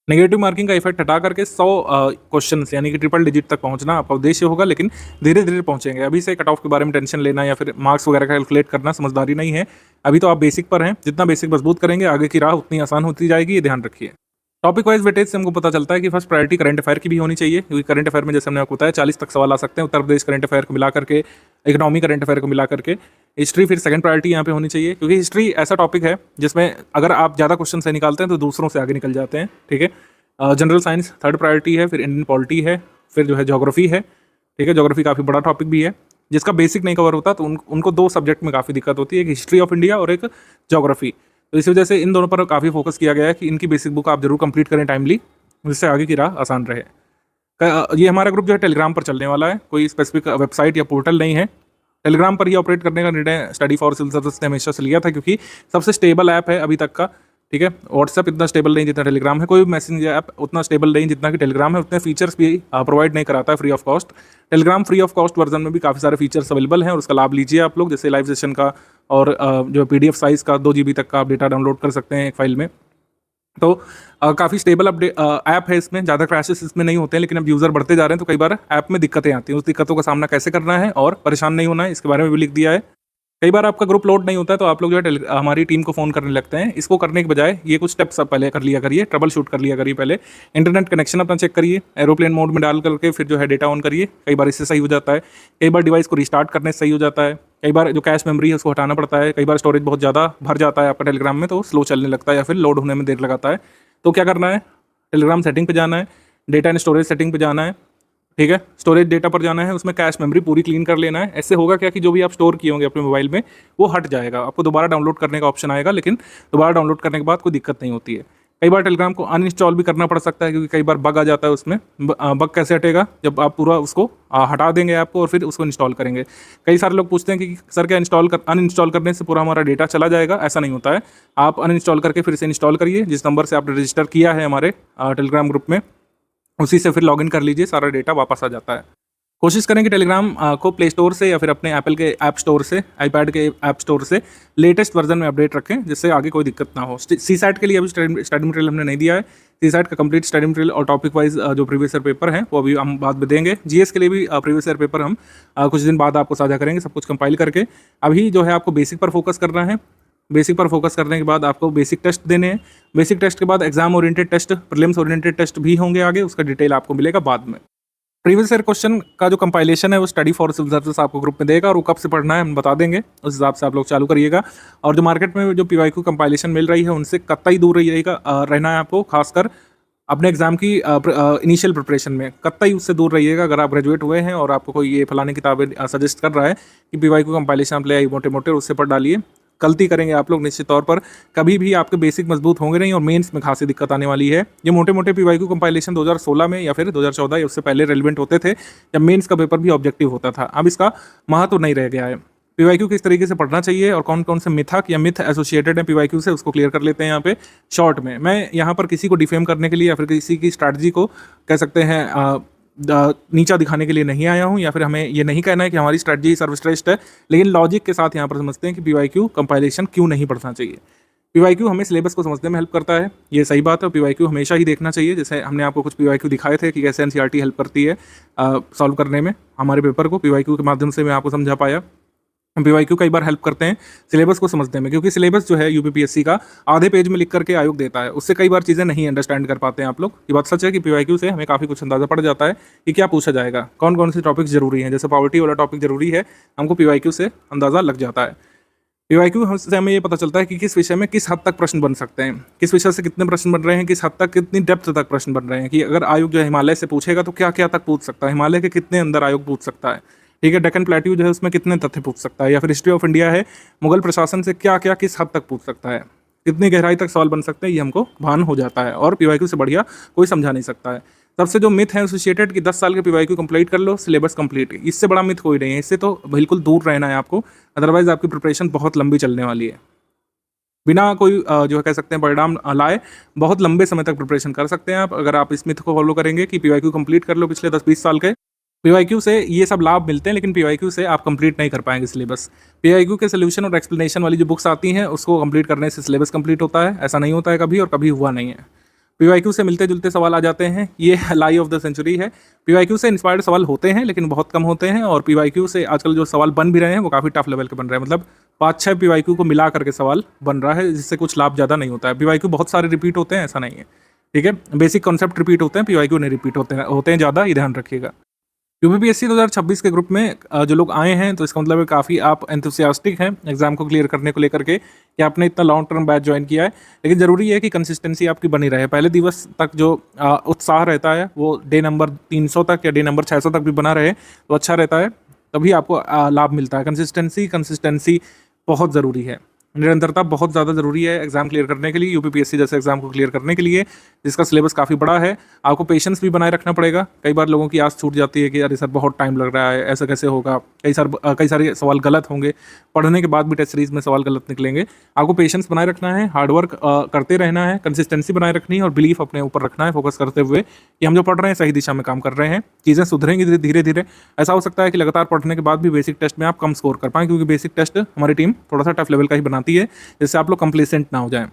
नेगेटिव मार्किंग का इफेक्ट हटा करके 100 क्वेश्चन यानी कि ट्रिपल डिजिट तक पहुंचना आपका उद्देश्य होगा, लेकिन धीरे धीरे पहुंचेंगे। अभी से कट ऑफ के बारे में टेंशन लेना या फिर मार्क्स वगैरह कैलकुलेट करना समझदारी नहीं है। अभी तो आप बेसिक पर हैं, जितना बेसिक मजबूत करेंगे आगे की राह उतनी आसान होती जाएगी, ये ध्यान रखिए। टॉपिक वाइज वेटेज से हमको पता चलता है कि फर्स्ट प्रायोरिटी करंट अफेयर की भी होनी चाहिए, क्योंकि करंट अफेयर में जैसे हमने आपको बताया 40 तक सवाल आ सकते हैं उत्तर प्रदेश करंट अफेयर को मिला करके, इकोनॉमी करंट अफेयर को मिला करके। हिस्ट्री फिर सेकंड प्रायोरिटी यहाँ पे होनी चाहिए, क्योंकि हिस्ट्री ऐसा टॉपिक है जिसमें अगर आप ज़्यादा क्वेश्चन से निकालते हैं तो दूसरों से आगे निकल जाते हैं, ठीक है। जनरल साइंस थर्ड प्रायोरिटी है, फिर इंडियन पॉलिटी है, फिर जो है ज्योग्राफी है, ठीक है। ज्योग्राफी काफ़ी बड़ा टॉपिक भी है, जिसका बेसिक नहीं कवर होता तो उनको दो सब्जेक्ट में काफ़ी दिक्कत होती है, एक हिस्ट्री ऑफ इंडिया और एक ज्योग्राफी। तो इस वजह से इन दोनों पर काफ़ी फोकस किया गया है कि इनकी बेसिक बुक आप जरूर कंप्लीट करें टाइमली, जिससे आगे की राह आसान रहे। ये हमारा ग्रुप जो है टेलीग्राम पर चलने वाला है, कोई स्पेसिफिक वेबसाइट या पोर्टल नहीं है। टेलीग्राम पर ही ऑपरेट करने का निर्णय स्टडी फॉर सिविल सर्विस ने हमेशा से लिया था, क्योंकि सबसे स्टेबल ऐप है अभी तक का, ठीक है। व्हाट्सएप इतना स्टेबल नहीं जितना टेलीग्राम है, कोई भी मैसेजिंग ऐप उतना स्टेबल नहीं जितना कि टेलीग्राम है, उतने फीचर्स भी प्रोवाइड नहीं कराता है free of cost. Telegram free of cost version में भी काफ़ी सारे फीचर्स अवेलेबल हैं और उसका लाभ लीजिए आप लोग, जैसे लाइव सेशन का और जो PDF साइज़ का 2 GB तक का आप डेटा डाउनलोड कर सकते हैं एक फाइल में। तो काफ़ी स्टेबल अपडेट ऐप है, इसमें ज़्यादा क्रैशेस इसमें नहीं होते हैं, लेकिन अब यूज़र बढ़ते जा रहे हैं तो कई बार ऐप में दिक्कतें आती हैं। उस दिक्कतों का सामना कैसे करना है और परेशान नहीं होना है, इसके बारे में भी लिख दिया है। कई बार आपका ग्रुप लोड नहीं होता है तो आप लोग जो है हमारी टीम को फ़ोन करने लगते हैं। इसको करने के बजाय ये कुछ स्टेप्स आप पहले कर लिया करिए, ट्रबल शूट कर लिया करिए। पहले इंटरनेट कनेक्शन अपना चेक करिए, एरोप्लेन मोड में डाल करके फिर जो है डेटा ऑन करिए, कई बार इससे सही हो जाता है। कई बार डिवाइस को रिस्टार्ट करने से सही हो जाता है। कई बार जो कैश मेमोरी है उसको हटाना पड़ता है। कई बार स्टोरेज बहुत ज़्यादा भर जाता है आपका टेलीग्राम में तो स्लो चलने लगता है या फिर लोड होने में देर लगाता है। तो क्या करना है, टेलीग्राम सेटिंग पे जाना है, डेटा एंड स्टोरेज सेटिंग पे जाना है, ठीक है। स्टोरेज डेटा पर जाना है, उसमें कैश मेमोरी पूरी क्लीन कर लेना है। ऐसे होगा क्या कि जो भी आप स्टोर किए होंगे अपने मोबाइल में वो हट जाएगा, आपको दोबारा डाउनलोड करने का ऑप्शन आएगा, लेकिन दोबारा डाउनलोड करने के बाद कोई दिक्कत नहीं होती है। कई बार टेलीग्राम को अनइंस्टॉल भी करना पड़ सकता है, क्योंकि कई बार बग आ जाता है उसमें। बग कैसे हटेगा, जब आप पूरा उसको हटा देंगे ऐप को और फिर उसको इंस्टॉल करेंगे। कई सारे लोग पूछते हैं कि सर क्या अनइंस्टॉल करने से पूरा हमारा डेटा चला जाएगा? ऐसा नहीं होता है। आप अनइंस्टॉल करके फिर से इंस्टॉल करिए, जिस नंबर से आपने रजिस्टर किया है हमारे टेलीग्राम ग्रुप में, उसी से फिर लॉगिन कर लीजिए, सारा डेटा वापस आ जाता है। कोशिश करें कि टेलीग्राम को प्ले स्टोर से या फिर अपने एप्पल के ऐप स्टोर से, आईपैड के ऐप स्टोर से लेटेस्ट वर्जन में अपडेट रखें, जिससे आगे कोई दिक्कत ना हो। CSAT के लिए अभी स्टडी मटेरियल हमने नहीं दिया है। CSAT का कंप्लीट स्टडी मटेरियल और टॉपिक वाइज जो प्रीवियस ईयर पेपर हैं वो अभी हम बाद में देंगे। GS के लिए भी प्रीवियस ईयर पेपर हम कुछ दिन बाद आपको साझा करेंगे, सब कुछ कंपाइल करके। अभी जो है आपको बेसिक पर फोकस करना है। बेसिक पर फोकस करने के बाद आपको बेसिक टेस्ट देने हैं। बेसिक टेस्ट के बाद exam oriented test, prelims oriented test भी होंगे आगे, उसका डिटेल आपको मिलेगा बाद में। प्रीवियस ईयर क्वेश्चन का जो कंपाइलेशन है वो स्टडी फॉर सिविल सर्विस आपको ग्रुप में देगा और वो कब से पढ़ना है हम बता देंगे, उस हिसाब से आप लोग चालू करिएगा। और जो मार्केट में जो PYQ कंपाइलेशन मिल रही है उनसे कतई दूर रहिएगा, रहना है आपको। खासकर अपने एग्जाम की इनिशियल प्रिपरेशन में कतई उससे दूर रहिएगा। अगर आप ग्रेजुएट हुए हैं और आपको कोई ये फलाने किताबें सजेस्ट कर रहा है कि PYQ कंपाइलेशन आप ले आइए मोटे मोटे, उससे पढ़ डालिए। गलती करेंगे आप लोग निश्चित तौर पर, कभी भी आपके बेसिक मजबूत होंगे नहीं और मेंस में खासी दिक्कत आने वाली है। ये मोटे मोटे PYQ कंपाइलेशन 2016 में या फिर 2014 या उससे पहले रेलिवेंट होते थे, जब मेंस का पेपर भी ऑब्जेक्टिव होता था। अब इसका महत्व नहीं रह गया है। PYQ किस तरीके से पढ़ना चाहिए और कौन कौन से मिथक या मिथ एसोसिएटेड है PYQ से, उसको क्लियर कर लेते हैं यहाँ पे शॉर्ट में। मैं यहाँ पर किसी को डिफेम करने के लिए या फिर किसी की स्ट्रैटेजी को कह सकते हैं नीचा दिखाने के लिए नहीं आया हूँ, या फिर हमें ये नहीं कहना है कि हमारी स्ट्रैटेजी सर्वश्रेष्ठ है, लेकिन लॉजिक के साथ यहाँ पर समझते हैं कि PYQ कंपाइलेशन क्यों नहीं पढ़ना चाहिए। PYQ हमें सिलेबस को समझने में हेल्प करता है, ये सही बात है। PYQ हमेशा ही देखना चाहिए। जैसे हमने आपको कुछ PYQ दिखाए थे कि कैसे NCERT हेल्प करती है सॉल्व करने में हमारे पेपर को, PYQ के माध्यम से मैं आपको समझा पाया। PYQ कई बार हेल्प करते हैं सिलेबस को समझने में, क्योंकि सिलेबस जो है UPPSC का आधे पेज में लिख करके आयोग देता है, उससे कई बार चीज़ें नहीं अंडरस्टैंड कर पाते हैं आप लोग। ये बात सच है कि PYQ से हमें काफ़ी कुछ अंदाजा पड़ जाता है कि क्या पूछा जाएगा, कौन कौन से टॉपिक्स जरूरी हैं। जैसे पॉवर्टी वाला टॉपिक जरूरी है, हमको PYQ से अंदाज़ा लग जाता है। PYQ से हमें ये पता चलता है कि किस विषय में किस हद तक प्रश्न बन सकते हैं, किस विषय से कितने प्रश्न बन रहे हैं, किस हद तक कितनी डेप्थ तक प्रश्न बन रहे हैं, कि अगर आयोग जो है हिमालय से पूछेगा तो क्या क्या तक पूछ सकता है, हिमालय के कितने अंदर आयोग पूछ सकता है, ठीक है। डेक्कन प्लेट्यू जो है उसमें कितने तथ्य पूछ सकता है, या फिर हिस्ट्री ऑफ इंडिया है, मुगल प्रशासन से क्या क्या किस हद तक पूछ सकता है, कितनी गहराई तक सवाल बन सकते हैं, ये हमको भान हो जाता है। और PYQ से बढ़िया कोई समझा नहीं सकता है। सबसे जो मिथ है एसोसिएटेड कि 10 साल के PYQ कंप्लीट कर लो, सिलेबस कंप्लीट, इससे बड़ा मिथ कोई नहीं है। इससे तो बिल्कुल दूर रहना है आपको, अदरवाइज आपकी प्रिपरेशन बहुत लंबी चलने वाली है। बिना कोई जो है कह सकते हैं परिणाम लाए बहुत लंबे समय तक प्रिपरेशन कर सकते हैं आप, अगर आप इस मिथ को फॉलो करेंगे कि PYQ कंप्लीट कर लो पिछले 10-20 साल के। PYQ से ये सब लाभ मिलते हैं, लेकिन PYQ से आप कंप्लीट नहीं कर पाएंगे सिलेबस। PYQ के सोल्यूशन और एक्सप्लेनेशन वाली जो बुक्स आती हैं उसको कंप्लीट करने से सिलेबस कंप्लीट होता है, ऐसा नहीं होता है कभी, और कभी हुआ नहीं है। PYQ से मिलते जुलते सवाल आ जाते हैं, ये लाई ऑफ द सेंचुरी है। PYQ से इंस्पायर्ड सवाल होते हैं लेकिन बहुत कम होते हैं, और PYQ से आजकल जो सवाल बन भी रहे हैं वो काफ़ी टफ लेवल के बन रहे हैं, मतलब 5-6 PYQ को मिला करके सवाल बन रहा है, जिससे कुछ लाभ ज़्यादा नहीं होता है। PYQ बहुत सारे रिपीट होते हैं, ऐसा नहीं है। ठीक है, बेसिक कॉन्सेप्ट रिपीट होते हैं, पीवाईक्यू नहीं रिपीट होते हैं ज़्यादा, ये ध्यान रखिएगा। यूपीपीएससी 2026 के ग्रुप में जो लोग आए हैं तो इसका मतलब है काफ़ी आप एंथुसियास्टिक हैं एग्जाम को क्लियर करने को लेकर के कि आपने इतना लॉन्ग टर्म बैच ज्वाइन किया है। लेकिन ज़रूरी है कि कंसिस्टेंसी आपकी बनी रहे। पहले दिवस तक जो उत्साह रहता है वो डे नंबर 300 तक या डे नंबर 600 तक भी बना रहे तो अच्छा रहता है, तभी आपको लाभ मिलता है। कंसिस्टेंसी बहुत ज़रूरी है, निरंतरता बहुत ज़्यादा ज़रूरी है एग्जाम क्लियर करने के लिए, यूपीपीएससी जैसे एग्जाम को क्लियर करने के लिए जिसका सिलेबस काफ़ी बड़ा है। आपको पेशेंस भी बनाए रखना पड़ेगा। कई बार लोगों की आस छूट जाती है कि अरे सर बहुत टाइम लग रहा है, ऐसा कैसे होगा, कई सारे सवाल गलत होंगे, पढ़ने के बाद भी टेस्ट सीरीज में सवाल गलत निकलेंगे। आपको पेशेंस बनाए रखना है, हार्डवर्क करते रहना है, कंसिस्टेंसी बनाए रखनी है और बिलीफ अपने ऊपर रखना है, फोकस करते हुए कि हम जो पढ़ रहे हैं सही दिशा में काम कर रहे हैं, चीज़ें सुधरेंगी धीरे धीरे। ऐसा हो सकता है कि लगातार पढ़ने के बाद भी बेसिक टेस्ट में आप कम स्कोर कर पाएँ, क्योंकि बेसिक टेस्ट हमारी टीम थोड़ा सा टफ लेवल का ही बनाती है, जिससे आप लोग कंप्लेसेंट ना हो जाएं।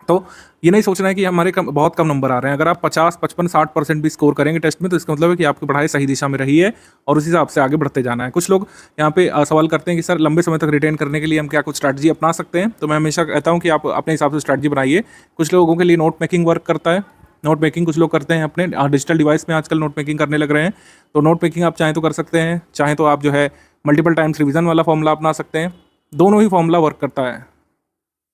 तो ये नहीं सोचना है कि हमारे बहुत कम नंबर आ रहे हैं। अगर आप 50, 55, 60% भी स्कोर करेंगे टेस्ट में तो इसका मतलब है कि आपकी पढ़ाई सही दिशा में रही है और उस हिसाब से आगे बढ़ते जाना है। कुछ लोग यहाँ पे सवाल करते हैं कि सर लंबे समय तक रिटेन करने के लिए हम क्या कुछ स्ट्रैटेजी अपना सकते हैं। तो मैं हमेशा कहता हूँ कि आप अपने हिसाब से स्ट्रैटेजी बनाइए। कुछ लोगों के लिए नोट मेकिंग वर्क करता है। नोट मेकिंग कुछ लोग करते हैं अपने डिजिटल डिवाइस में, आजकल नोट मेकिंग करने लग रहे हैं। तो नोट मेकिंग आप चाहें तो कर सकते हैं, चाहें तो आप जो है मल्टीपल टाइम्स रिविजन वाला फॉर्मूला अपना सकते हैं। दोनों ही फॉर्मूला वर्क करता है।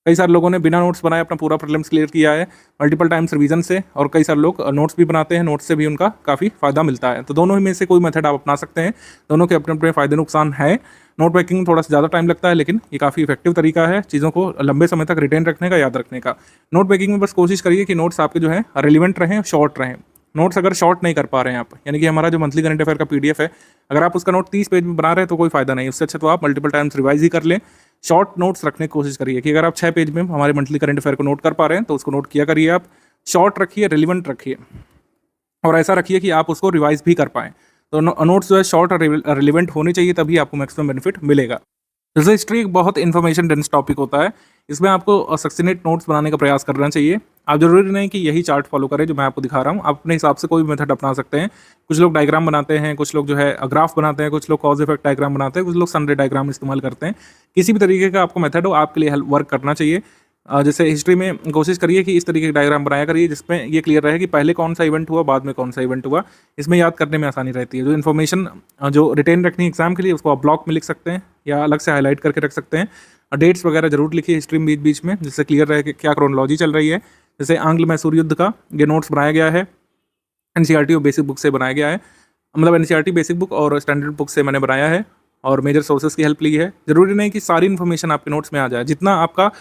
कई सारे लोगों ने बिना नोट्स बनाए अपना पूरा प्रीलिम्स क्लियर किया है मल्टीपल टाइम्स रिवीजन से, और कई सारे लोग नोट्स भी बनाते हैं, नोट्स से भी उनका काफ़ी फ़ायदा मिलता है। तो दोनों ही में से कोई मेथड आप अपना सकते हैं, दोनों के अपने अपने फ़ायदे नुकसान है। नोट मेकिंग में थोड़ा सा ज़्यादा टाइम लगता है, लेकिन ये काफ़ी इफेक्टिव तरीका है चीज़ों को लंबे समय तक रिटेन रखने का, याद रखने का। नोट मेकिंग में बस कोशिश करिए कि नोट्स आपके जो है रिलेवेंट रहें, शॉर्ट रहें। नोट्स अगर शॉर्ट नहीं कर पा रहे हैं आप, यानी कि हमारा जो मंथली करंट अफेयर का पीडीएफ है, अगर आप उसका नोट 30 पेज में बना रहे हैं तो कोई फायदा नहीं। उससे अच्छा तो आप मल्टीपल टाइम्स रिवाइज ही कर लें। शॉर्ट नोट्स रखने की कोशिश करिए कि अगर आप 6 पेज में हमारे मंथली करंट अफेयर को नोट कर पा रहे हैं तो उसको नोट किया करिए। आप शॉर्ट रखिए, रिलेवेंट रखिए और ऐसा रखिए कि आप उसको रिवाइज भी कर पाएँ। तो नोट्स जो है शॉर्ट और रिलेवेंट होने चाहिए, तभी आपको मैक्सिमम बेनिफिट मिलेगा। जैसे हिस्ट्री एक बहुत इन्फॉर्मेशन डेंस टॉपिक होता है, इसमें आपको सक्सिनेट नोट्स बनाने का प्रयास करना चाहिए। आप जरूरी नहीं कि यही चार्ट फॉलो करें जो मैं आपको दिखा रहा हूँ, आप अपने हिसाब से कोई भी मेथड अपना सकते हैं। कुछ लोग डायग्राम बनाते हैं, कुछ लोग जो है ग्राफ बनाते हैं, कुछ लोग कॉज इफेक्ट डायग्राम बनाते हैं, कुछ लोग सनरे डायग्राम इस्तेमाल करते हैं। किसी भी तरीके का आपको मेथड हो, आपके लिए वर्क करना चाहिए। जैसे हिस्ट्री में कोशिश करिए कि इस तरीके के डायग्राम बनाया करिए जिसमें ये क्लियर रहे कि पहले कौन सा इवेंट हुआ, बाद में कौन सा इवेंट हुआ। इसमें याद करने में आसानी रहती है। जो इन्फॉर्मेशन जो रिटेन रखनी है एग्जाम के लिए, उसको आप ब्लॉक में लिख सकते हैं या अलग से हाईलाइट करके रख सकते हैं। डेट्स वगैरह जरूर लिखिए हिस्ट्री में बीच बीच में, जिससे क्लियर रहे कि क्या क्रोनोलॉजी चल रही है। जैसे आंग्ल मैसूर युद्ध का ये नोट्स बनाया गया है, एनसीईआरटी और बेसिक बुक से बनाया गया है। मतलब एनसीईआरटी बेसिक बुक और स्टैंडर्ड बुक से मैंने बनाया है और मेजर सोर्सेज की हेल्प ली है। जरूरी नहीं कि सारी इन्फॉर्मेशन आपके नोट्स में आ जाए, जितना आपका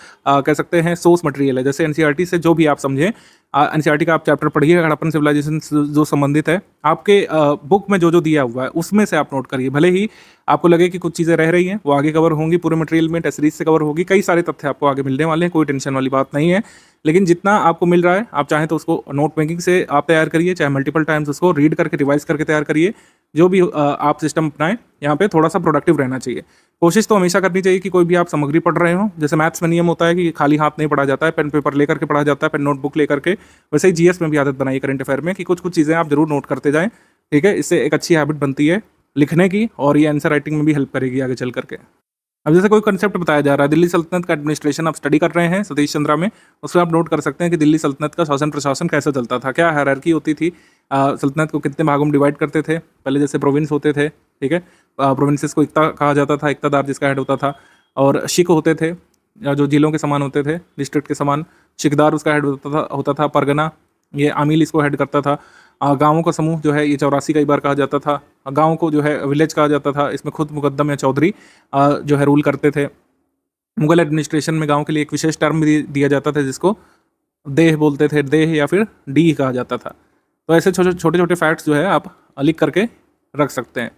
कह सकते हैं सोर्स मटेरियल है। जैसे एनसीईआरटी से जो भी आप समझें, एनसीईआरटी का आप चैप्टर पढ़िए, हड़प्पन सिविलाइजेशन जो संबंधित है, आपके बुक में जो जो दिया हुआ है उसमें से आप नोट करिए। भले ही आपको लगे कि कुछ चीज़ें रह रही हैं, वो आगे कवर होंगी, पूरे मटेरियल में टेस्ट सीरीज से कवर होगी। कई सारे तथ्य आपको आगे मिलने वाले हैं, कोई टेंशन वाली बात नहीं है। लेकिन जितना आपको मिल रहा है, आप चाहें तो उसको नोट मेकिंग से आप तैयार करिए, चाहे मल्टीपल टाइम्स उसको रीड करके रिवाइज करके तैयार करिए। जो भी आप सिस्टम अपनाएं, यहाँ पे थोड़ा सा प्रोडक्टिव रहना चाहिए। कोशिश तो हमेशा करनी चाहिए कि कोई भी आप सामग्री पढ़ रहे हो, जैसे मैथ्स में नियम होता है कि खाली हाथ नहीं पढ़ा जाता है, पेन पेपर लेकर के पढ़ा जाता है, पेन नोटबुक लेकर के। वैसे ही जीएस में भी आदत बनाइए करंट अफेयर में कि कुछ कुछ चीज़ें आप जरूर नोट करते जाएं। ठीक है, इससे एक अच्छी हैबिट बनती है लिखने की, और ये आंसर राइटिंग में भी हेल्प करेगी आगे चल करके। अब जैसे कोई कंसेप्ट बताया जा रहा है, दिल्ली सल्तनत का एडमिनिस्ट्रेशन आप स्टडी कर रहे हैं सतीश चंद्रा में, उसमें आप नोट कर सकते हैं कि दिल्ली सल्तनत का शासन प्रशासन कैसे चलता था, क्या हायरार्की होती थी, सल्तनत को कितने भागों में डिवाइड करते थे। पहले जैसे प्रोविंस होते थे, ठीक है, प्रोविंसेस को इक्ता कहा जाता था, इक्तादार जिसका हेड होता था, और शिक होते थे जो जिलों के समान होते थे, डिस्ट्रिक्ट के समान। शिकदार उसका हेड होता था, परगना ये आमिल इसको हेड करता था। गाँवों का समूह जो है ये 84 कई बार कहा जाता था। गाँव को जो है विलेज कहा जाता था, इसमें खुद मुकद्दम या चौधरी जो है रूल करते थे। मुगल एडमिनिस्ट्रेशन में गाँव के लिए एक विशेष टर्म भी दिया जाता था जिसको देह बोलते थे, देह या फिर डी कहा जाता था। तो ऐसे छोटे छोटे फैक्ट्स जो है आप लिख करके रख सकते हैं।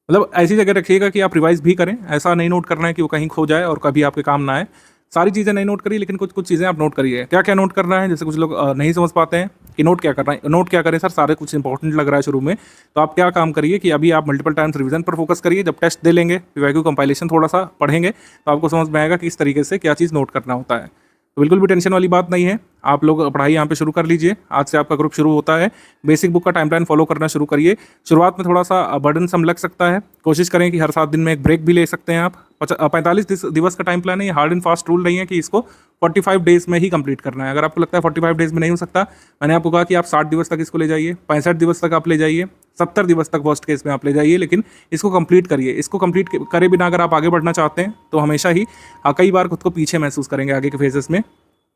मतलब ऐसी जगह रखिएगा कि आप रिवाइज भी करें, ऐसा नहीं नोट करना है कि वो कहीं खो जाए और कभी आपके काम ना आए। सारी चीज़ें नहीं नोट करिए, लेकिन कुछ कुछ चीज़ें आप नोट करिए। क्या क्या नोट करना है, जैसे कुछ लोग नहीं समझ पाते हैं कि नोट क्या करना है। नोट क्या करें सर, सारे कुछ इंपॉर्टेंट लग रहा है शुरू में, तो आप क्या काम करिए कि अभी आप मल्टीपल टाइम्स रिवीजन पर फोकस करिए। जब टेस्ट दे लेंगे, पीवाईक्यू कंपाइलेशन थोड़ा सा पढ़ेंगे, तो आपको समझ में आएगा कि इस तरीके से क्या चीज़ नोट करना होता है। तो बिल्कुल भी टेंशन वाली बात नहीं है। आप लोग पढ़ाई यहाँ पे शुरू कर लीजिए। आज से आपका ग्रुप शुरू होता है। बेसिक बुक का टाइमलाइन फॉलो करना शुरू करिए। शुरुआत में थोड़ा सा बर्डन सम लग सकता है। कोशिश करें कि हर 7 दिन में एक ब्रेक भी ले सकते हैं आप। 45 दिवस का टाइम प्लान है। ये हार्ड एंड फास्ट रूल नहीं है कि इसको 45 डेज में ही कंप्लीट करना है। अगर आपको लगता है 45 डेज में नहीं हो सकता, मैंने आपको कहा कि आप 60 दिवस तक इसको ले जाइए, 65 दिवस तक आप ले जाइए, 70 दिवस तक वर्स्ट केस में आप ले जाइए, लेकिन इसको कंप्लीट करिए। इसको कंप्लीट करे बिना अगर आप आगे बढ़ना चाहते हैं तो हमेशा ही कई बार खुद को पीछे महसूस करेंगे आगे के फेजेस में।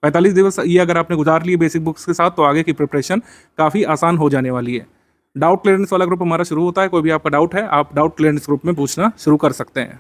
45 दिवस ये अगर आपने गुजार लिए बेसिक बुक्स के साथ, तो आगे की प्रिपरेशन काफ़ी आसान हो जाने वाली है। डाउट क्लियरेंस वाला ग्रुप हमारा शुरू होता है। कोई भी आपका डाउट है, आप डाउट क्लियरेंस ग्रुप में पूछना शुरू कर सकते हैं।